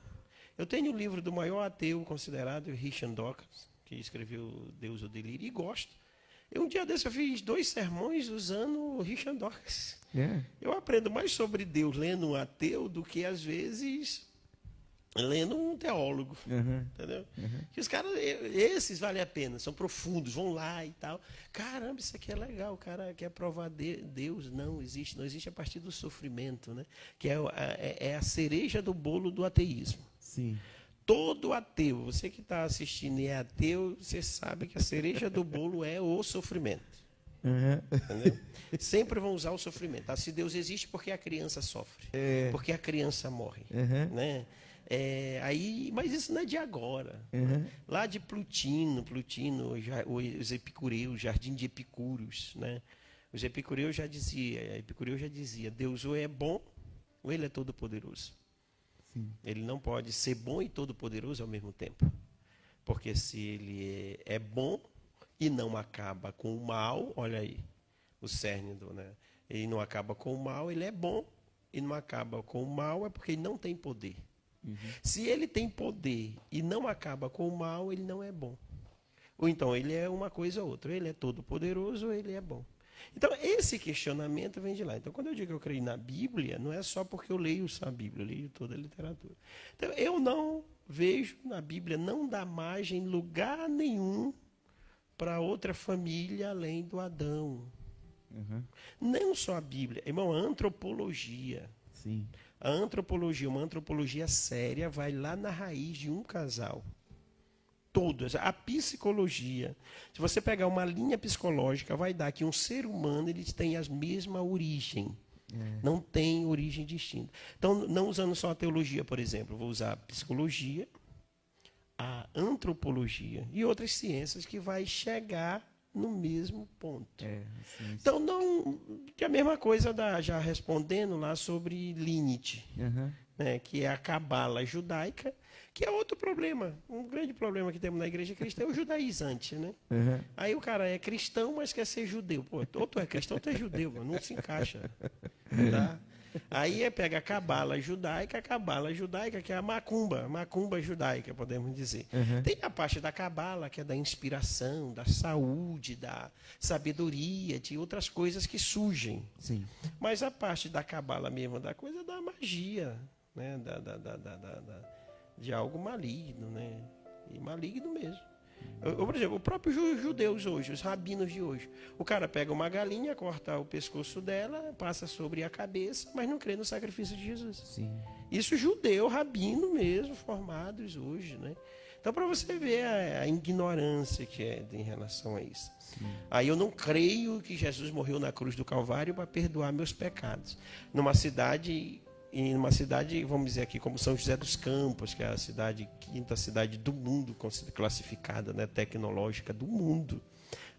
Eu tenho o livro do maior ateu considerado, Richard Dawkins, que escreveu Deus o Delírio, e gosto. Um dia desse eu fiz 2 sermões usando o Richard Dawkins. Eu aprendo mais sobre Deus lendo um ateu do que, às vezes, lendo um teólogo. Entendeu? Que os caras, esses valem a pena, são profundos, vão lá e tal. Caramba, isso aqui é legal, o cara quer provar Deus. Não existe a partir do sofrimento, né? Que é a cereja do bolo do ateísmo. Sim. Todo ateu, você que está assistindo e é ateu, você sabe que a cereja do bolo é o sofrimento. Entendeu? Sempre vão usar o sofrimento. Se Deus existe, porque a criança sofre, porque a criança morre, né? Mas isso não é de agora. Lá de Plutino, os epicureus, Jardim de Epicúrios, né? Os epicureus já dizia, Deus ou é bom ou ele é todo poderoso. Sim. Ele não pode ser bom e todo-poderoso ao mesmo tempo. Porque se ele é bom e não acaba com o mal, olha aí, o cerne do, né? Ele não acaba com o mal, ele é bom e não acaba com o mal, é porque ele não tem poder. Se ele tem poder e não acaba com o mal, ele não é bom. Ou então ele é uma coisa ou outra, ele é todo-poderoso ou ele é bom. Então, esse questionamento vem de lá. Então, quando eu digo que eu creio na Bíblia, não é só porque eu leio só a Bíblia, eu leio toda a literatura. Então, eu não vejo na Bíblia, não dá margem, lugar nenhum, para outra família além do Adão. Não só a Bíblia, irmão, a antropologia. Sim. A antropologia, uma antropologia séria, vai lá na raiz de um casal. Todas. A psicologia, se você pegar uma linha psicológica, vai dar que um ser humano ele tem a mesma origem. Não tem origem distinta. Então, não usando só a teologia, por exemplo, vou usar a psicologia, a antropologia e outras ciências que vai chegar no mesmo ponto. Então, que é a mesma coisa já respondendo lá sobre Lilith, né, que é a cabala judaica, que é outro problema. Um grande problema que temos na igreja cristã é o judaizante, né? Aí o cara é cristão, mas quer ser judeu. Pô, ou tu é cristão, ou tu é judeu, mano, não se encaixa. Tá? Aí pega a cabala judaica, que é a macumba judaica, podemos dizer. Tem a parte da cabala, que é da inspiração, da saúde, da sabedoria, de outras coisas que surgem. Sim. Mas a parte da cabala mesmo, da coisa da magia, né? De algo maligno, né? E maligno mesmo. Por exemplo, o próprio judeus hoje, os rabinos de hoje. O cara pega uma galinha, corta o pescoço dela, passa sobre a cabeça, mas não crê no sacrifício de Jesus. Sim. Isso judeu, rabino mesmo, formados hoje, né? Então, para você ver a ignorância que é em relação a isso. Sim. Aí eu não creio que Jesus morreu na cruz do Calvário para perdoar meus pecados. Numa cidade, vamos dizer aqui, como São José dos Campos, que é a quinta cidade do mundo, classificada, né, tecnológica do mundo,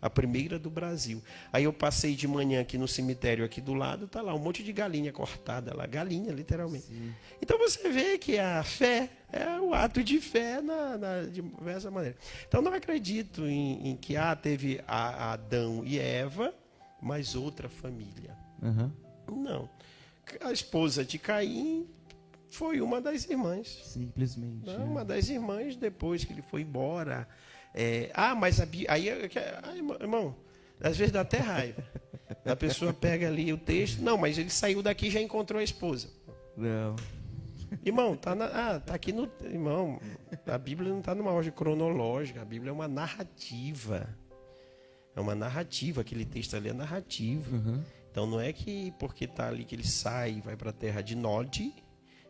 a primeira do Brasil. Aí eu passei de manhã aqui no cemitério aqui do lado, tá lá um monte de galinha cortada lá, galinha literalmente. Sim. Então você vê que a fé é o ato de fé de diversa maneira. Então não acredito em que teve Adão e Eva, mas outra família. Não. A esposa de Caim Foi uma das irmãs. Simplesmente. Não, uma das irmãs, depois que ele foi embora. Mas aí, irmão, às vezes dá até raiva. A pessoa pega ali o texto. Não, mas ele saiu daqui e já encontrou a esposa. Não. Irmão, tá aqui no. Irmão, a Bíblia não está numa ordem cronológica. A Bíblia é uma narrativa. É uma narrativa. Aquele texto ali é narrativo. Uhum. Então não é que porque está ali que ele sai e vai para a terra de Nod,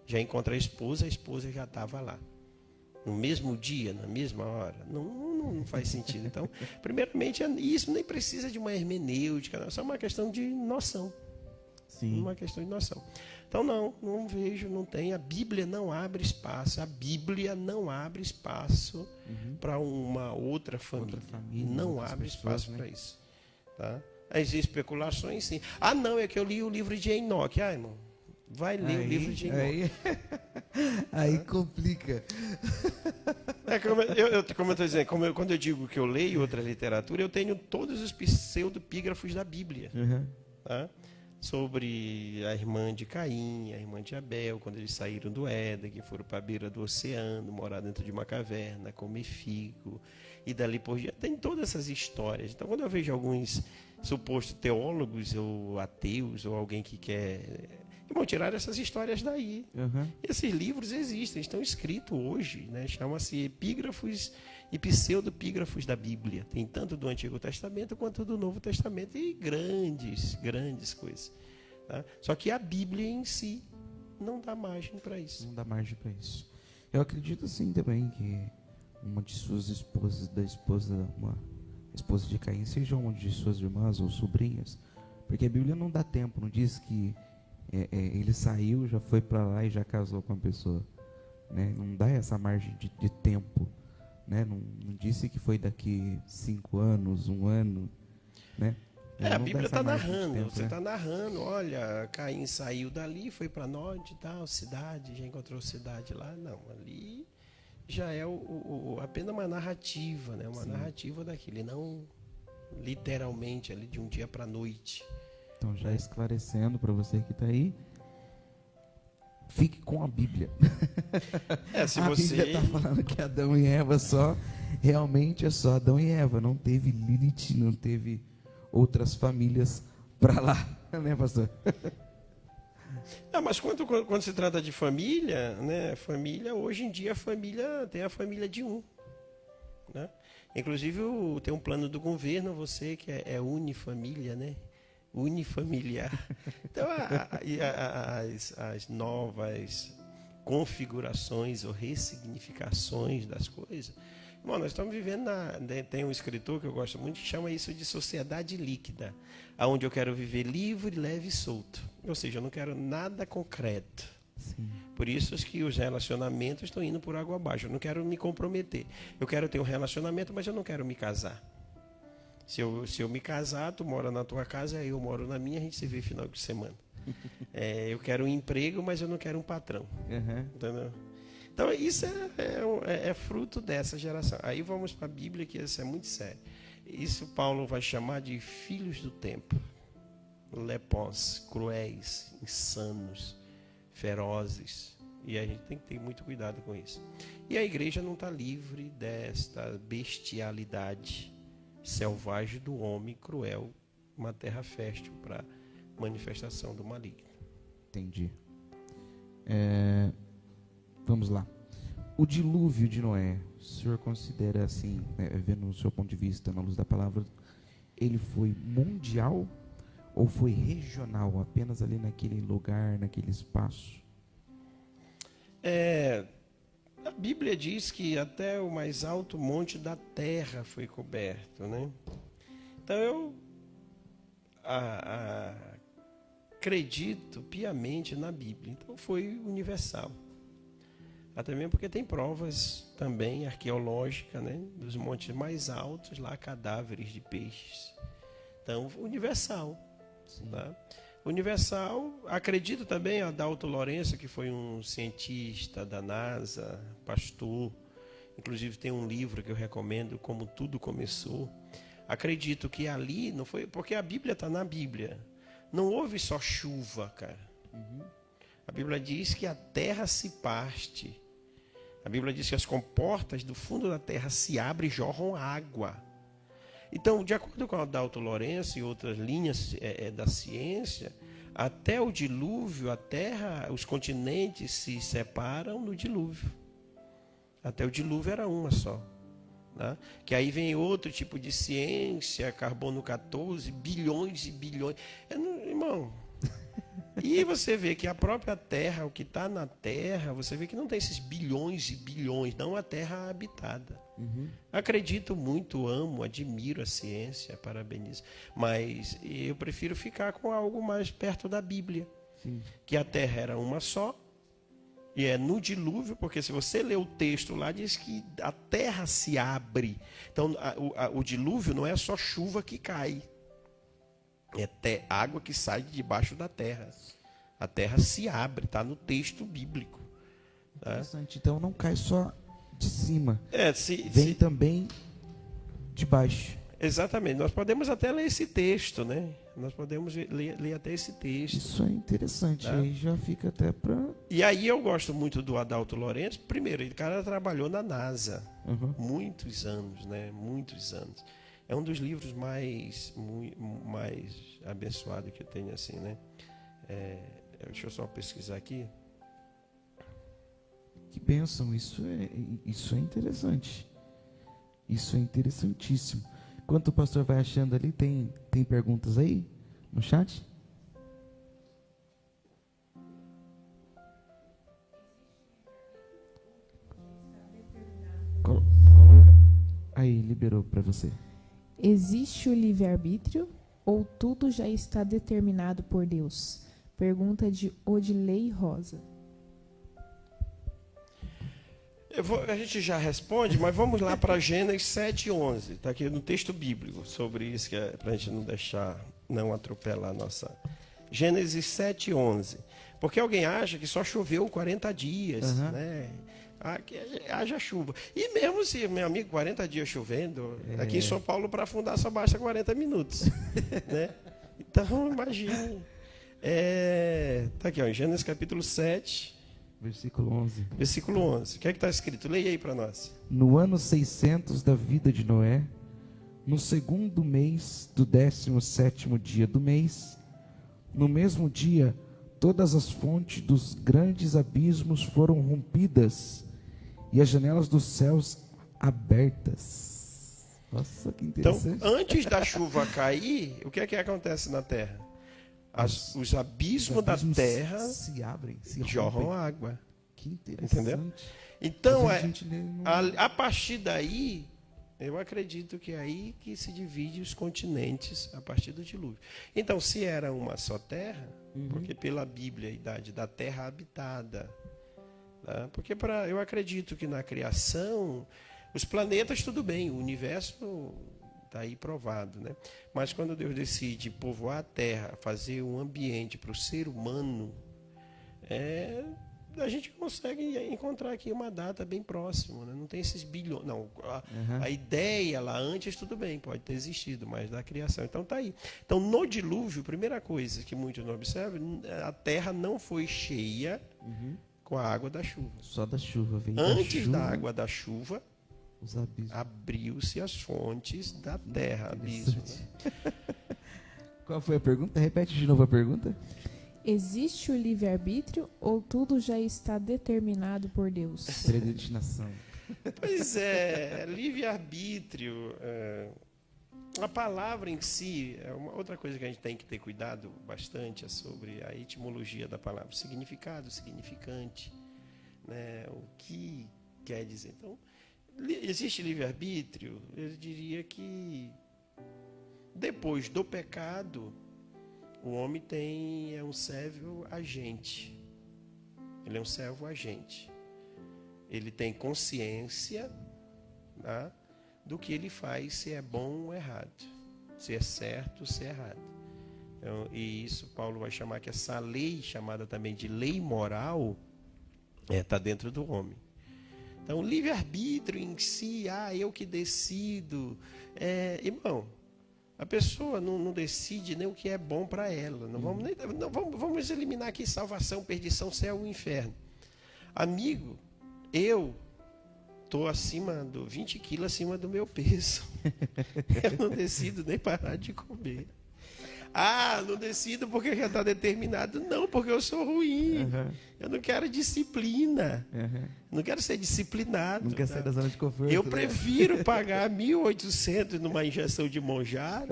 já encontra a esposa já estava lá. No mesmo dia, na mesma hora. Não faz sentido. Então, primeiramente, isso nem precisa de uma hermenêutica, não. É só uma questão de noção. Sim. Uma questão de noção. Então, não vejo, não tem. A Bíblia não abre espaço. A Bíblia não abre espaço para uma outra família. Não abre espaço para isso. Tá? As especulações, sim. Não, é que eu li o livro de Enoque. Irmão, vai ler o livro de Enoque. Aí complica. Como eu estou dizendo, quando eu digo que eu leio outra literatura, eu tenho todos os pseudopígrafos da Bíblia. Tá? Sobre a irmã de Caim, a irmã de Abel, quando eles saíram do Éden, que foram para a beira do oceano, morar dentro de uma caverna, comer figo, e dali por diante. Tem todas essas histórias. Então, quando eu vejo alguns supostos teólogos ou ateus, ou alguém que quer... vão tirar essas histórias daí. Esses livros existem, estão escritos hoje, né? Chama-se epígrafos e pseudopígrafos da Bíblia. Tem tanto do Antigo Testamento quanto do Novo Testamento, e grandes coisas. Tá? Só que a Bíblia em si não dá margem para isso. Não dá margem para isso. Eu acredito sim também que uma de suas esposas, uma esposa de Caim, seja uma de suas irmãs ou sobrinhas, porque a Bíblia não dá tempo, não diz que ele saiu, já foi para lá e já casou com a pessoa, né? Não dá essa margem de tempo, né? Não disse que foi daqui 5 anos, 1 ano, né? A Bíblia está narrando, você está narrando, olha, Caim saiu dali, foi para Nod e tal, cidade, já encontrou cidade lá. Não, ali já é apenas uma narrativa, né? Uma narrativa daquilo, e não literalmente ali de um dia para a noite. Então, já esclarecendo para você que está aí, fique com a Bíblia. Se Bíblia está falando que Adão e Eva realmente é só Adão e Eva, não teve Lilith, não teve outras famílias para lá, né, pastor? Mas quando se trata de família, né, família, hoje em dia a família tem a família de um, né? Inclusive tem um plano do governo, você que é unifamília, né? Unifamiliar. Então, as novas configurações ou ressignificações das coisas. Bom, nós estamos vivendo tem um escritor que eu gosto muito que chama isso de sociedade líquida, onde eu quero viver livre, leve e solto. Ou seja, eu não quero nada concreto. Sim. Por isso que os relacionamentos estão indo por água abaixo. Eu não quero me comprometer. Eu quero ter um relacionamento, mas eu não quero me casar. Se eu me casar, tu mora na tua casa, eu moro na minha, a gente se vê final de semana. Eu quero um emprego, mas eu não quero um patrão. Entendeu? Então, isso é fruto dessa geração. Aí vamos para a Bíblia, que isso é muito sério. Isso Paulo vai chamar de filhos do tempo. Lepós, cruéis, insanos, ferozes. E a gente tem que ter muito cuidado com isso. E a igreja não está livre desta bestialidade selvagem do homem cruel, uma terra fértil para manifestação do maligno. Entendi. Vamos lá. O dilúvio de Noé, o senhor considera assim, vendo o seu ponto de vista, na luz da palavra, ele foi mundial ou foi regional, apenas ali naquele lugar, naquele espaço? A Bíblia diz que até o mais alto monte da terra foi coberto, né? Então eu acredito piamente na Bíblia. Então foi universal. Até mesmo porque tem provas também arqueológicas, né? Dos montes mais altos, lá cadáveres de peixes. Então, universal. Tá? Universal, acredito também, Adalto Lourenço, que foi um cientista da NASA, pastor, inclusive tem um livro que eu recomendo, Como Tudo Começou. Acredito que ali não foi, porque a Bíblia está na Bíblia. Não houve só chuva, cara. A Bíblia diz que a terra se parte. A Bíblia diz que as comportas do fundo da terra se abrem e jorram água. Então, de acordo com Adalto Lourenço e outras linhas da ciência, até o dilúvio, a terra, os continentes se separam no dilúvio. Até o dilúvio era uma só. Né? Que aí vem outro tipo de ciência, carbono 14, bilhões e bilhões. Irmão, e você vê que a própria terra, o que está na terra, você vê que não tem esses bilhões e bilhões, não a terra habitada. Acredito muito, amo, admiro a ciência, parabenizo, mas eu prefiro ficar com algo mais perto da Bíblia. Sim. Que a terra era uma só, e é no dilúvio, porque se você ler o texto lá, diz que a terra se abre. Então, o dilúvio não é só chuva que cai, é água que sai de debaixo da terra. A terra se abre, está no texto bíblico. Tá? Interessante. Então não cai só de cima, vem também de baixo. Exatamente. Nós podemos até ler esse texto, né? Nós podemos ler até esse texto. Isso é interessante. Tá? Aí já fica até para... E aí eu gosto muito do Adalto Lourenço. Primeiro, o cara trabalhou na NASA. Muitos anos, né? Muitos anos. É um dos livros mais abençoados que eu tenho, assim, né? Deixa eu só pesquisar aqui. Que bênção, isso é interessante. Isso é interessantíssimo. Enquanto o pastor vai achando ali, tem perguntas aí no chat? Aí, liberou para você. Existe o livre-arbítrio ou tudo já está determinado por Deus? Pergunta de Odilei Rosa. A gente já responde, mas vamos lá para Gênesis 7:11. Está aqui no texto bíblico sobre isso, que é para a gente não atropelar a nossa. Gênesis 7:11. Porque alguém acha que só choveu 40 dias, né? Haja chuva. E mesmo se, meu amigo, 40 dias chovendo, aqui em São Paulo para afundar só basta 40 minutos. Né? Então, imagine. Está aqui, ó, em Gênesis capítulo 7. Versículo 11. Versículo 11. O que é que está escrito? Leia aí para nós. No ano 600 da vida de Noé, no segundo mês do 17º dia do mês, no mesmo dia, todas as fontes dos grandes abismos foram rompidas e as janelas dos céus abertas. Nossa, que interessante. Então, antes da chuva cair, o que é que acontece na terra? Os abismos da terra se abrem, jorram água. Que interessante. Entendeu? Então, a partir daí, eu acredito que é aí que se divide os continentes, a partir do dilúvio. Então, se era uma só terra, porque pela Bíblia a idade da terra habitada, tá? Porque eu acredito que na criação, os planetas tudo bem, o universo está aí provado, né? Mas quando Deus decide povoar a terra, fazer um ambiente para o ser humano, a gente consegue encontrar aqui uma data bem próxima, né? Não tem esses bilhões. Não, a ideia lá antes, tudo bem, pode ter existido, mas da criação. Então está aí. Então, no dilúvio, primeira coisa que muitos não observam, a terra não foi cheia com a água da chuva. Só da chuva. Vem antes da água da chuva, abriu-se as fontes da terra. Abismo, né? Qual foi a pergunta? Repete de novo a pergunta. Existe o livre-arbítrio ou tudo já está determinado por Deus? Predestinação. Pois é, livre-arbítrio. A palavra em si, é uma outra coisa que a gente tem que ter cuidado bastante, é sobre a etimologia da palavra. O significado, o significante, né? O que quer dizer. Então, existe livre-arbítrio? Eu diria que depois do pecado, o homem é um servo agente. Ele é um servo agente. Ele tem consciência, tá, do que ele faz, se é bom ou errado, se é certo ou se é errado. Então, e isso Paulo vai chamar que essa lei, chamada também de lei moral, está dentro do homem. Então, o livre-arbítrio em si, eu que decido. Irmão, A pessoa não decide nem o que é bom para ela. Vamos eliminar aqui salvação, perdição, céu e inferno. Amigo, eu estou 20 quilos acima do meu peso. Eu não decido nem parar de comer. Não decido porque já está determinado. Não, porque eu sou ruim. Eu não quero disciplina. Não quero ser disciplinado. Não quer sair da zona de conforto. Eu prefiro pagar 1.800 numa injeção de Monjaro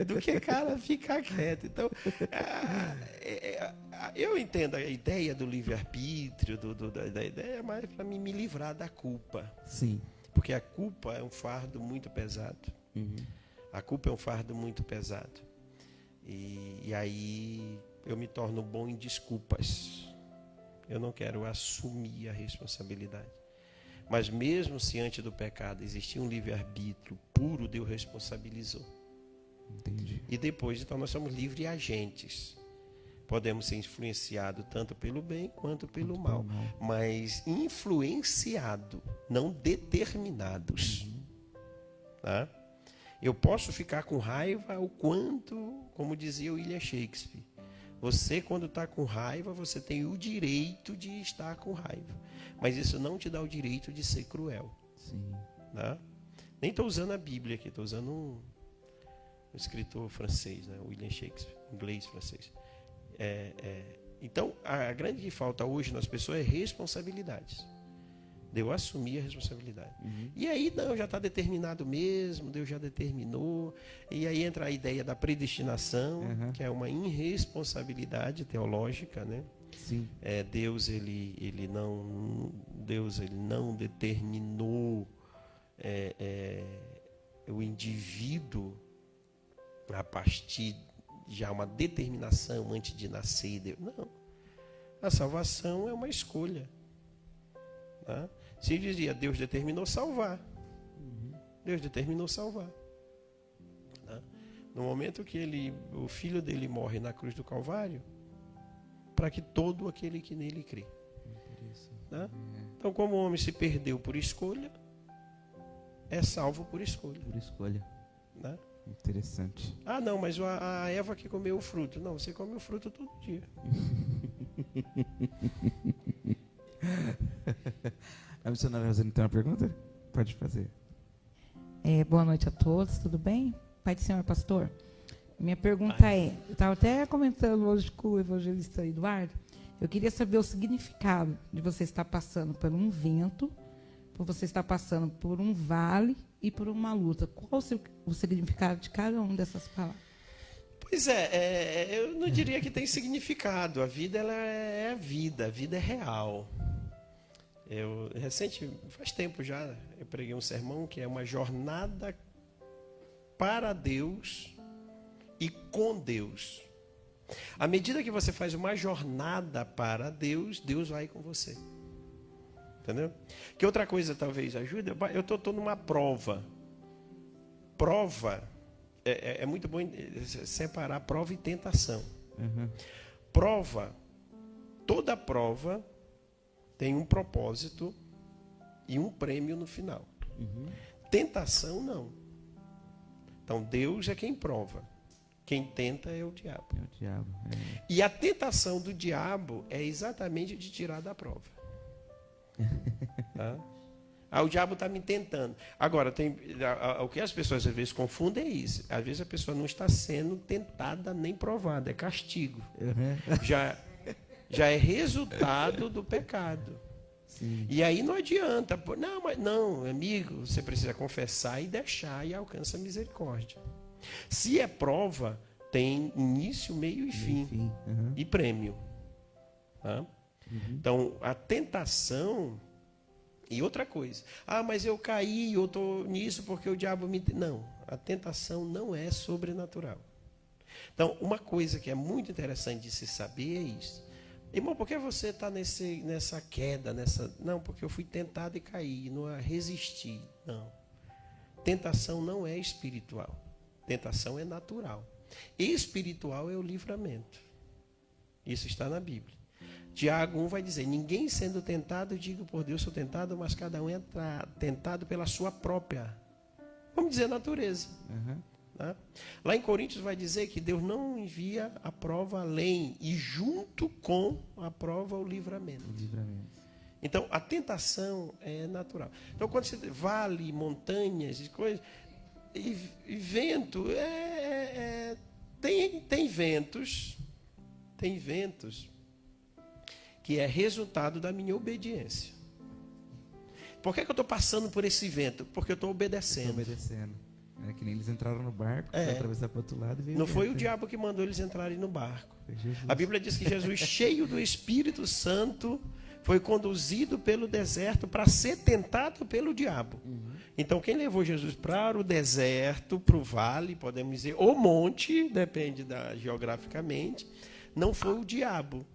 do que, cara, ficar quieto. Então, eu entendo a ideia do livre-arbítrio, da ideia, mas para mim me livrar da culpa. Sim. Porque a culpa é um fardo muito pesado. A culpa é um fardo muito pesado. E aí eu me torno bom em desculpas. Eu não quero assumir a responsabilidade. Mas mesmo se antes do pecado existia um livre-arbítrio puro, Deus responsabilizou. Entendi. E depois, então, nós somos livres agentes. Podemos ser influenciados tanto pelo bem quanto pelo mal. Mas influenciado, não determinados. Tá? Eu posso ficar com raiva o quanto, como dizia William Shakespeare. Você, quando está com raiva, você tem o direito de estar com raiva. Mas isso não te dá o direito de ser cruel. Sim. Tá? Nem estou usando a Bíblia aqui, estou usando um escritor francês, né? William Shakespeare, inglês, francês. Então, a grande falta hoje nas pessoas é responsabilidades. Deus assumir a responsabilidade. E aí, não, já está determinado mesmo, Deus já determinou. E aí entra a ideia da predestinação, que é uma irresponsabilidade teológica, né? Sim. Deus ele não determinou o indivíduo a partir de já uma determinação antes de nascer. Não. A salvação é uma escolha. Tá? Se dizia, Deus determinou salvar. Deus determinou salvar. Tá? No momento que o filho dele morre na cruz do Calvário, para que todo aquele que nele crê. Tá? Então, como o homem se perdeu por escolha, é salvo por escolha. Por escolha. Tá? Interessante. Não, mas a Eva que comeu o fruto. Não, você come o fruto todo dia. A missionária Rosane tem uma pergunta? Pode fazer. Boa noite a todos, tudo bem? Pai do Senhor, pastor. Minha pergunta eu estava até comentando hoje com o evangelista Eduardo, eu queria saber o significado de você estar passando por um vento, por você estar passando por um vale e por uma luta. Qual o significado de cada uma dessas palavras? Pois eu não diria que tem significado. A vida ela é a vida é real. Faz tempo já, eu preguei um sermão que é uma jornada para Deus e com Deus. À medida que você faz uma jornada para Deus, Deus vai com você. Entendeu? Que outra coisa talvez ajude? Eu estou numa prova. Prova, é muito bom separar prova e tentação. Prova, toda prova tem um propósito e um prêmio no final. Tentação, não. Então, Deus é quem prova. Quem tenta é o diabo. E a tentação do diabo é exatamente de tirar da prova. Tá? O diabo está me tentando. Agora, o que as pessoas às vezes confundem é isso. Às vezes a pessoa não está sendo tentada nem provada, é castigo. Já é resultado do pecado. Sim. E aí não adianta. Não, amigo, você precisa confessar e deixar e alcança a misericórdia. Se é prova, tem início, meio e fim. E prêmio. Tá? Então, a tentação... E outra coisa. Mas eu caí, eu estou nisso porque o diabo me... Não, a tentação não é sobrenatural. Então, uma coisa que é muito interessante de se saber é isso. Irmão, por que você está nessa queda? Não, porque eu fui tentado e caí, não resisti. Não. Tentação não é espiritual. Tentação é natural. Espiritual é o livramento. Isso está na Bíblia. Tiago 1 vai dizer, ninguém sendo tentado, digo por Deus sou tentado, mas cada um é tentado pela sua própria, vamos dizer, natureza. Tá? Lá em Coríntios vai dizer que Deus não envia a prova além, e junto com a prova o livramento. Então, a tentação é natural. Então, quando você vale, montanhas e coisas, e vento, tem ventos que é resultado da minha obediência. Por que eu estou passando por esse vento? Porque eu estou obedecendo. É que nem eles entraram no barco, para atravessar para o outro lado. E veio não foi o diabo que mandou eles entrarem no barco. A Bíblia diz que Jesus, cheio do Espírito Santo, foi conduzido pelo deserto para ser tentado pelo diabo. Então, quem levou Jesus para o deserto, para o vale, podemos dizer, ou monte, depende geograficamente, não foi o diabo.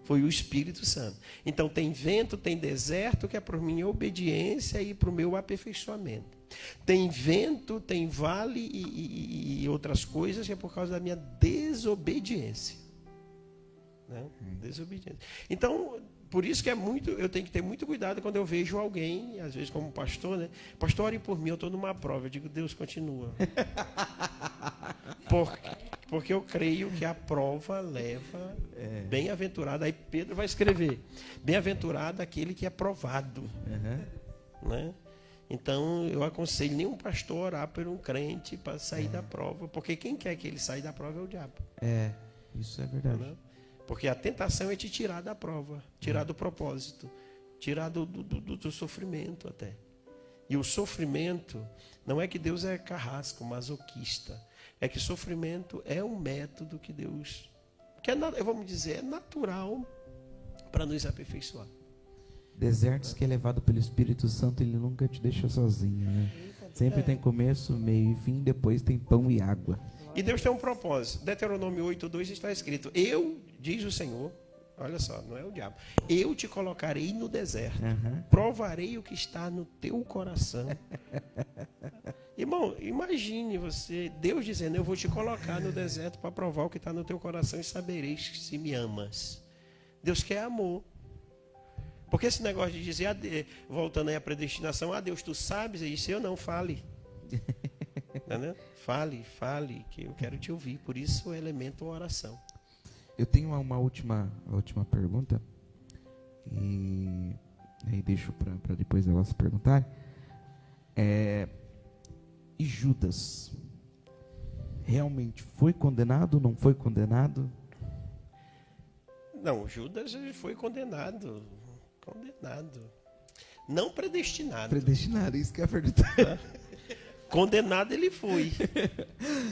Foi o Espírito Santo. Então tem vento, tem deserto, que é por minha obediência e para o meu aperfeiçoamento. Tem vento, tem vale e outras coisas que é por causa da minha desobediência. Né? Desobediência. Então, por isso que eu tenho que ter muito cuidado quando eu vejo alguém, às vezes como pastor, né? Pastor, ore por mim, eu estou numa prova. Eu digo, Deus, continua. Porque eu creio que a prova leva bem-aventurado. Aí Pedro vai escrever, bem-aventurado aquele que é provado. Né? Então, eu aconselho nenhum pastor orar por um crente para sair da prova, porque quem quer que ele saia da prova é o diabo. Isso é verdade. Né? Porque a tentação é te tirar da prova, tirar do propósito, tirar do sofrimento até. E o sofrimento, não é que Deus é carrasco, masoquista. É que sofrimento é um método que Deus, vamos dizer, é natural para nos aperfeiçoar. Desertos que é levado pelo Espírito Santo, ele nunca te deixa sozinho, né? Sempre tem começo, meio e fim, depois tem pão e água. E Deus tem um propósito. Deuteronômio 8:2 está escrito, diz o Senhor, olha só, não é o diabo, eu te colocarei no deserto, provarei o que está no teu coração. Irmão, imagine você, Deus dizendo, eu vou te colocar no deserto para provar o que está no teu coração e sabereis se me amas. Deus quer amor. Porque esse negócio de dizer, voltando aí à predestinação, Deus, tu sabes, e disse, eu não, fale. Entendeu? Fale, que eu quero te ouvir. Por isso o elemento é oração. Eu tenho uma última pergunta, e aí deixo para depois elas perguntarem. E Judas realmente foi condenado, não foi condenado? Não, Judas foi condenado. Não predestinado. Predestinado, isso que é a verdade. Condenado ele foi.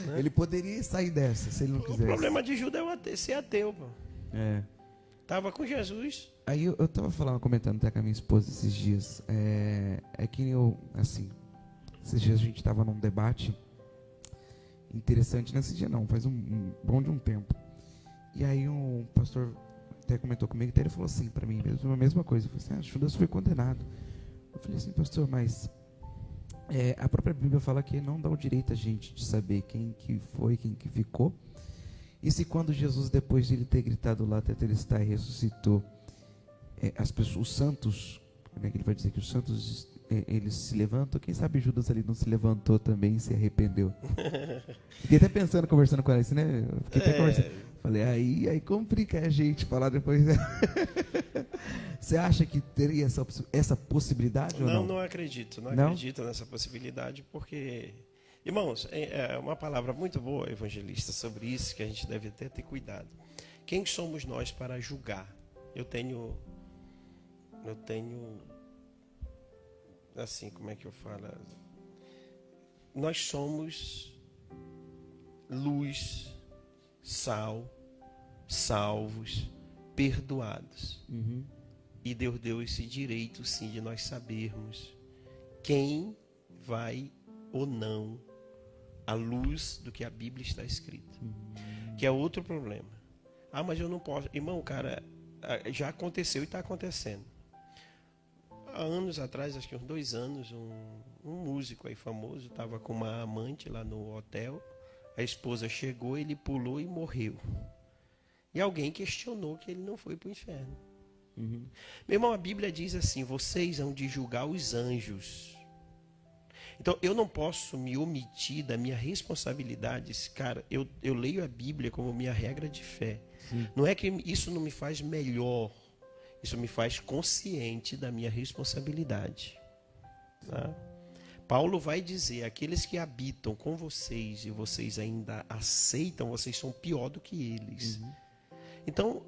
Né? Ele poderia sair dessa, se ele não quisesse. O problema de Judas é ser ateu. Pô. Estava com Jesus. Aí eu estava comentando até com a minha esposa esses dias. Que esses dias a gente estava num debate interessante. Nesse dia não, faz um bom de um tempo. E aí um pastor até comentou comigo, até ele falou assim para mim, mesmo a mesma coisa. Ele falou assim, Judas foi condenado. Eu falei assim, pastor, mas a própria Bíblia fala que não dá o direito a gente de saber quem que foi, quem que ficou. E se quando Jesus, depois de ele ter gritado lá, até ele está e ressuscitou, as pessoas, os santos, né, que ele vai dizer que os santos, eles se levantam, quem sabe Judas ali não se levantou também e se arrependeu. Fiquei até pensando, conversando com ela, assim, né? Fiquei até conversando. Falei, aí complica a gente falar depois. Você acha que teria essa possibilidade ou não? Não acredito. Não acredito nessa possibilidade, porque, irmãos, é uma palavra muito boa, evangelista, sobre isso, que a gente deve até ter cuidado. Quem somos nós para julgar? Eu tenho assim, como é que eu falo? Nós somos luz, sal, salvos, perdoados. E Deus deu esse direito, sim, de nós sabermos quem vai ou não à luz do que a Bíblia está escrita. Que é outro problema. Mas eu não posso. Irmão, cara, já aconteceu e está acontecendo. Há anos atrás, acho que uns 2 anos, um músico aí famoso estava com uma amante lá no hotel. A esposa chegou, ele pulou e morreu. E alguém questionou que ele não foi para o inferno. Meu irmão, a Bíblia diz assim, vocês hão de julgar os anjos. Então, eu não posso me omitir da minha responsabilidade. Cara, eu leio a Bíblia como minha regra de fé. Sim. Não é que isso não me faz melhor. Isso me faz consciente da minha responsabilidade. Tá? Paulo vai dizer, aqueles que habitam com vocês e vocês ainda aceitam, vocês são pior do que eles. Uhum. Então,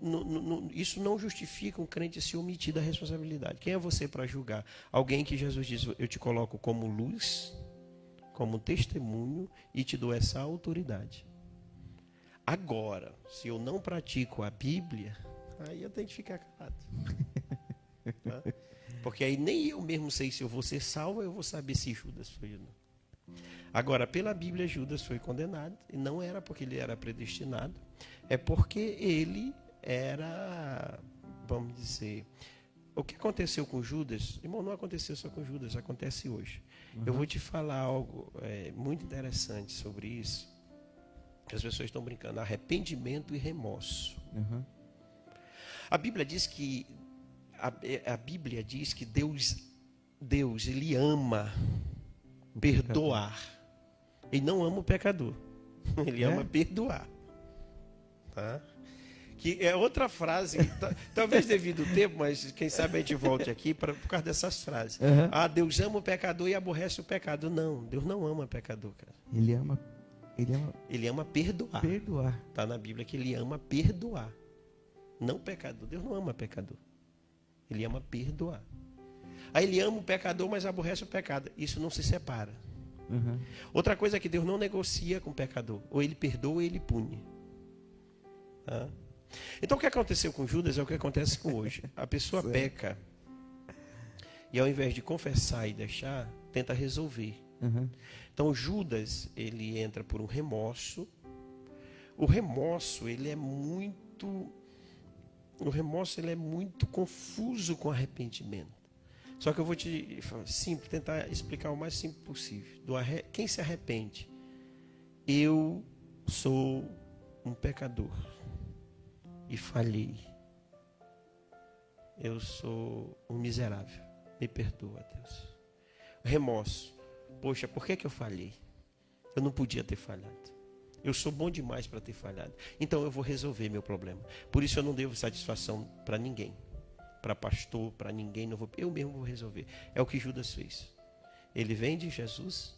isso não justifica um crente se omitir da responsabilidade. Quem é você para julgar? Alguém que Jesus diz, eu te coloco como luz, como testemunho e te dou essa autoridade. Agora, se eu não pratico a Bíblia, aí eu tenho que ficar calado. Tá? Porque aí nem eu mesmo sei se eu vou ser salvo, eu vou saber se Judas foi ou não. Agora, pela Bíblia, Judas foi condenado, e não era porque ele era predestinado, é porque ele era, vamos dizer, o que aconteceu com Judas, irmão, não aconteceu só com Judas, acontece hoje. Uhum. Eu vou te falar algo muito interessante sobre isso, que as pessoas estão brincando, arrependimento e remorso. Uhum. A Bíblia diz que Deus ele ama perdoar. Ele não ama o pecador. Ele ama perdoar. Tá? Que é outra frase, talvez devido ao tempo, mas quem sabe a gente volte aqui por causa dessas frases. Uhum. Ah, Deus ama o pecador e aborrece o pecado. Não, Deus não ama o pecador, cara. Ele ama perdoar. Perdoar. Está na Bíblia que ele ama perdoar. Não o pecador. Deus não ama pecador. Ele ama perdoar. Aí ele ama o pecador, mas aborrece o pecado. Isso não se separa. Uhum. Outra coisa é que Deus não negocia com o pecador. Ou ele perdoa ou ele pune. Tá? Então o que aconteceu com Judas é o que acontece com hoje. A pessoa peca e ao invés de confessar e deixar, tenta resolver. Uhum. Então Judas, ele entra por um remorso. O remorso, ele é muito confuso com arrependimento. Só que eu vou tentar explicar o mais simples possível. Quem se arrepende? Eu sou um pecador e falhei. Eu sou um miserável. Me perdoa, Deus. Remorso. Poxa, por que eu falhei? Eu não podia ter falhado. Eu sou bom demais para ter falhado. Então eu vou resolver meu problema. Por isso eu não devo satisfação para ninguém. Para pastor, para ninguém. Eu mesmo vou resolver. É o que Judas fez. Ele vem de Jesus.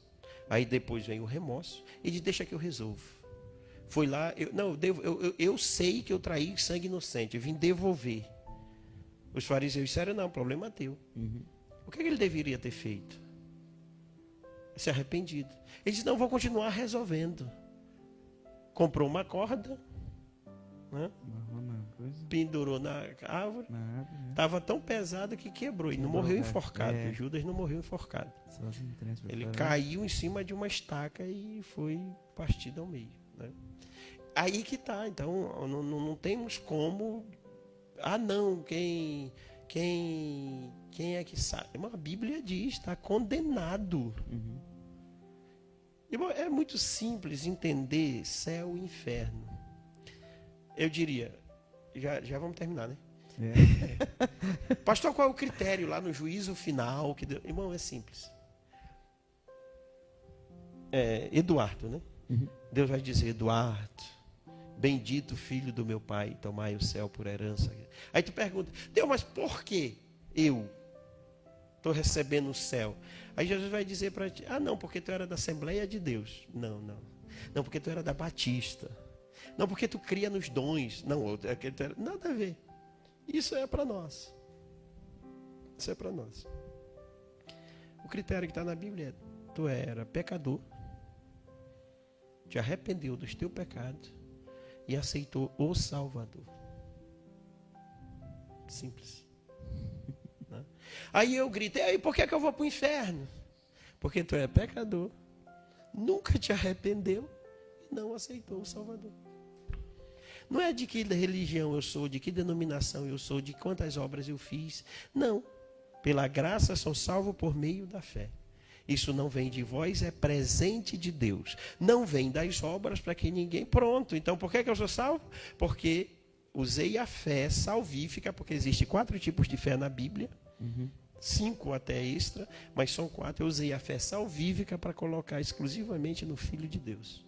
Aí depois vem o remorso. E diz, deixa que eu resolvo. Foi lá. Eu sei que eu traí sangue inocente. Eu vim devolver. Os fariseus disseram, não, o problema é teu. Uhum. O que ele deveria ter feito? Se arrependido. Ele disse, não, vou continuar resolvendo. Comprou uma corda, né? Pendurou na árvore, estava tão pesado que quebrou. E não morreu enforcado. Judas não morreu enforcado. Ele caiu em cima de uma estaca e foi partido ao meio. Né? Aí que está. Então, não temos como... Ah, não, quem é que sabe? A Bíblia diz, está condenado. Uhum. É muito simples entender céu e inferno. Eu diria, já vamos terminar, né? Pastor, qual é o critério lá no juízo final? Irmão, é simples. Eduardo, né? Uhum. Deus vai dizer, Eduardo, bendito filho do meu pai, tomai o céu por herança. Aí tu pergunta, Deus, mas por que eu estou recebendo o céu? Aí Jesus vai dizer para ti, não, porque tu era da Assembleia de Deus. Não, porque tu era da Batista. Não, porque tu cria nos dons. Não, nada a ver. Isso é para nós. Isso é para nós. O critério que está na Bíblia é, tu era pecador, te arrependeu dos teus pecados e aceitou o Salvador. Simples. Aí eu gritei, aí por que eu vou para o inferno? Porque tu é pecador, nunca te arrependeu e não aceitou o Salvador. Não é de que religião eu sou, de que denominação eu sou, de quantas obras eu fiz. Não. Pela graça sou salvo por meio da fé. Isso não vem de vós, é presente de Deus. Não vem das obras para que ninguém... Pronto. Então por que eu sou salvo? Porque usei a fé salvífica, porque existem 4 tipos de fé na Bíblia. Uhum. 5 até extra, mas são 4. Eu usei a fé salvífica para colocar exclusivamente no Filho de Deus.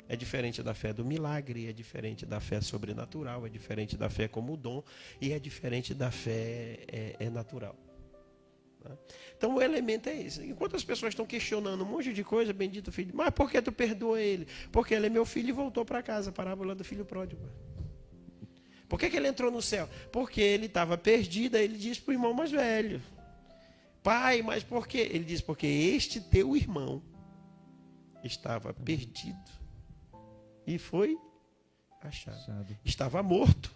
É diferente da fé do milagre, é diferente da fé sobrenatural, é diferente da fé como dom e é diferente da fé natural. Tá? Então o elemento é esse. Enquanto as pessoas estão questionando um monte de coisa, bendito filho, mas por que tu perdoa ele? Porque ele é meu filho e voltou para casa, parábola do filho pródigo. Por que ele entrou no céu? Porque ele estava perdido, aí ele disse para o irmão mais velho: pai, mas por quê? Ele disse: porque este teu irmão estava perdido e foi achado. Estava morto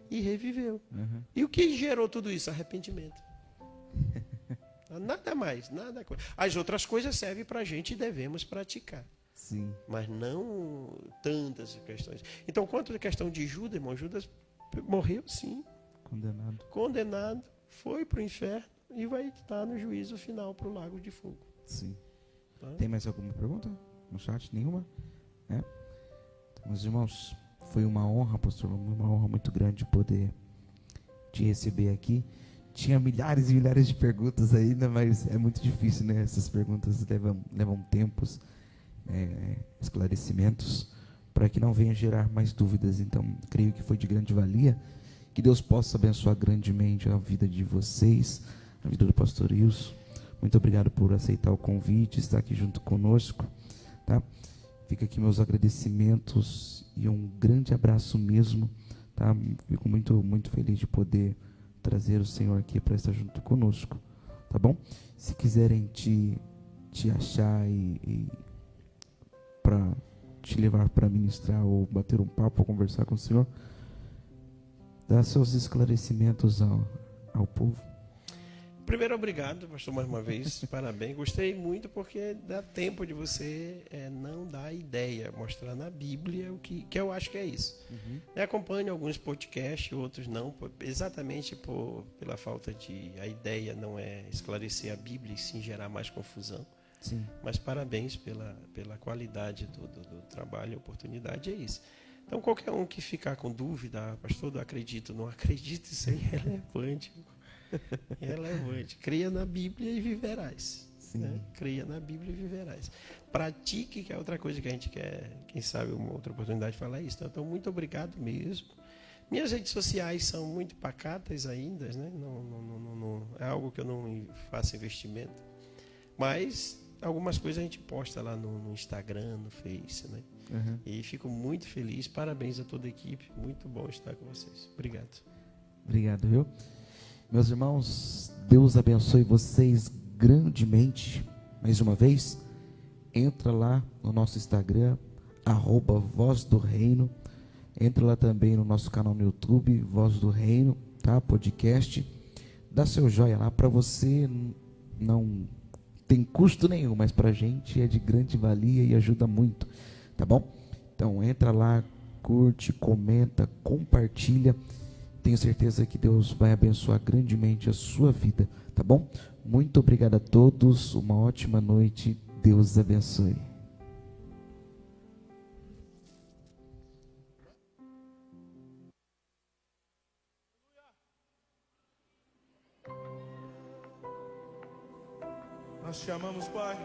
e reviveu. E o que gerou tudo isso? Arrependimento. Nada mais, nada. As outras coisas servem para a gente e devemos praticar. Sim. Mas não tantas questões. Então, quanto à questão de Judas, irmão, Judas morreu sim. Condenado, foi para o inferno e vai estar no juízo final para o lago de fogo. Sim. Tá? Tem mais alguma pergunta no chat? Nenhuma? Meus irmãos, foi uma honra, pastor, uma honra muito grande poder te receber aqui. Tinha milhares e milhares de perguntas ainda, mas é muito difícil, né? Essas perguntas levam tempos, esclarecimentos, para que não venha gerar mais dúvidas. Então, creio que foi de grande valia. Que Deus possa abençoar grandemente a vida de vocês, a vida do pastor Wilson. Muito obrigado por aceitar o convite, estar aqui junto conosco, tá? Fica aqui meus agradecimentos e um grande abraço mesmo, tá? Fico muito, muito feliz de poder trazer o Senhor aqui para estar junto conosco, tá bom? Se quiserem te achar e para te levar para ministrar ou bater um papo ou conversar com o Senhor, dá seus esclarecimentos ao povo. Primeiro, obrigado, pastor, mais uma vez. Parabéns. Gostei muito porque dá tempo de você não dar ideia, mostrar na Bíblia o que eu acho que é isso. Acompanho alguns podcasts, outros não, exatamente pela falta de... A ideia não é esclarecer a Bíblia e sim gerar mais confusão. Sim. Mas parabéns pela qualidade do trabalho e oportunidade, é isso. Então, qualquer um que ficar com dúvida, pastor, eu acredito, não acredito, isso é irrelevante. Irrelevante. Creia na Bíblia e viverás. Né? Creia na Bíblia e viverás. Pratique, que é outra coisa que a gente quer, quem sabe, uma outra oportunidade de falar isso. Então, muito obrigado mesmo. Minhas redes sociais são muito pacatas ainda, né? Não, é algo que eu não faço investimento. Mas algumas coisas a gente posta lá no Instagram, no Face, né? E fico muito feliz. Parabéns a toda a equipe. Muito bom estar com vocês. Obrigado. Obrigado, viu? Meus irmãos, Deus abençoe vocês grandemente. Mais uma vez, entra lá no nosso Instagram, @Voz do Reino. Entra lá também no nosso canal no YouTube, Voz do Reino, tá? Podcast. Dá seu joinha lá. Para você não tem custo nenhum, mas para a gente é de grande valia e ajuda muito, tá bom? Então entra lá, curte, comenta, compartilha. Tenho certeza que Deus vai abençoar grandemente a sua vida, tá bom? Muito obrigado a todos, uma ótima noite, Deus abençoe. Nós te amamos, Pai.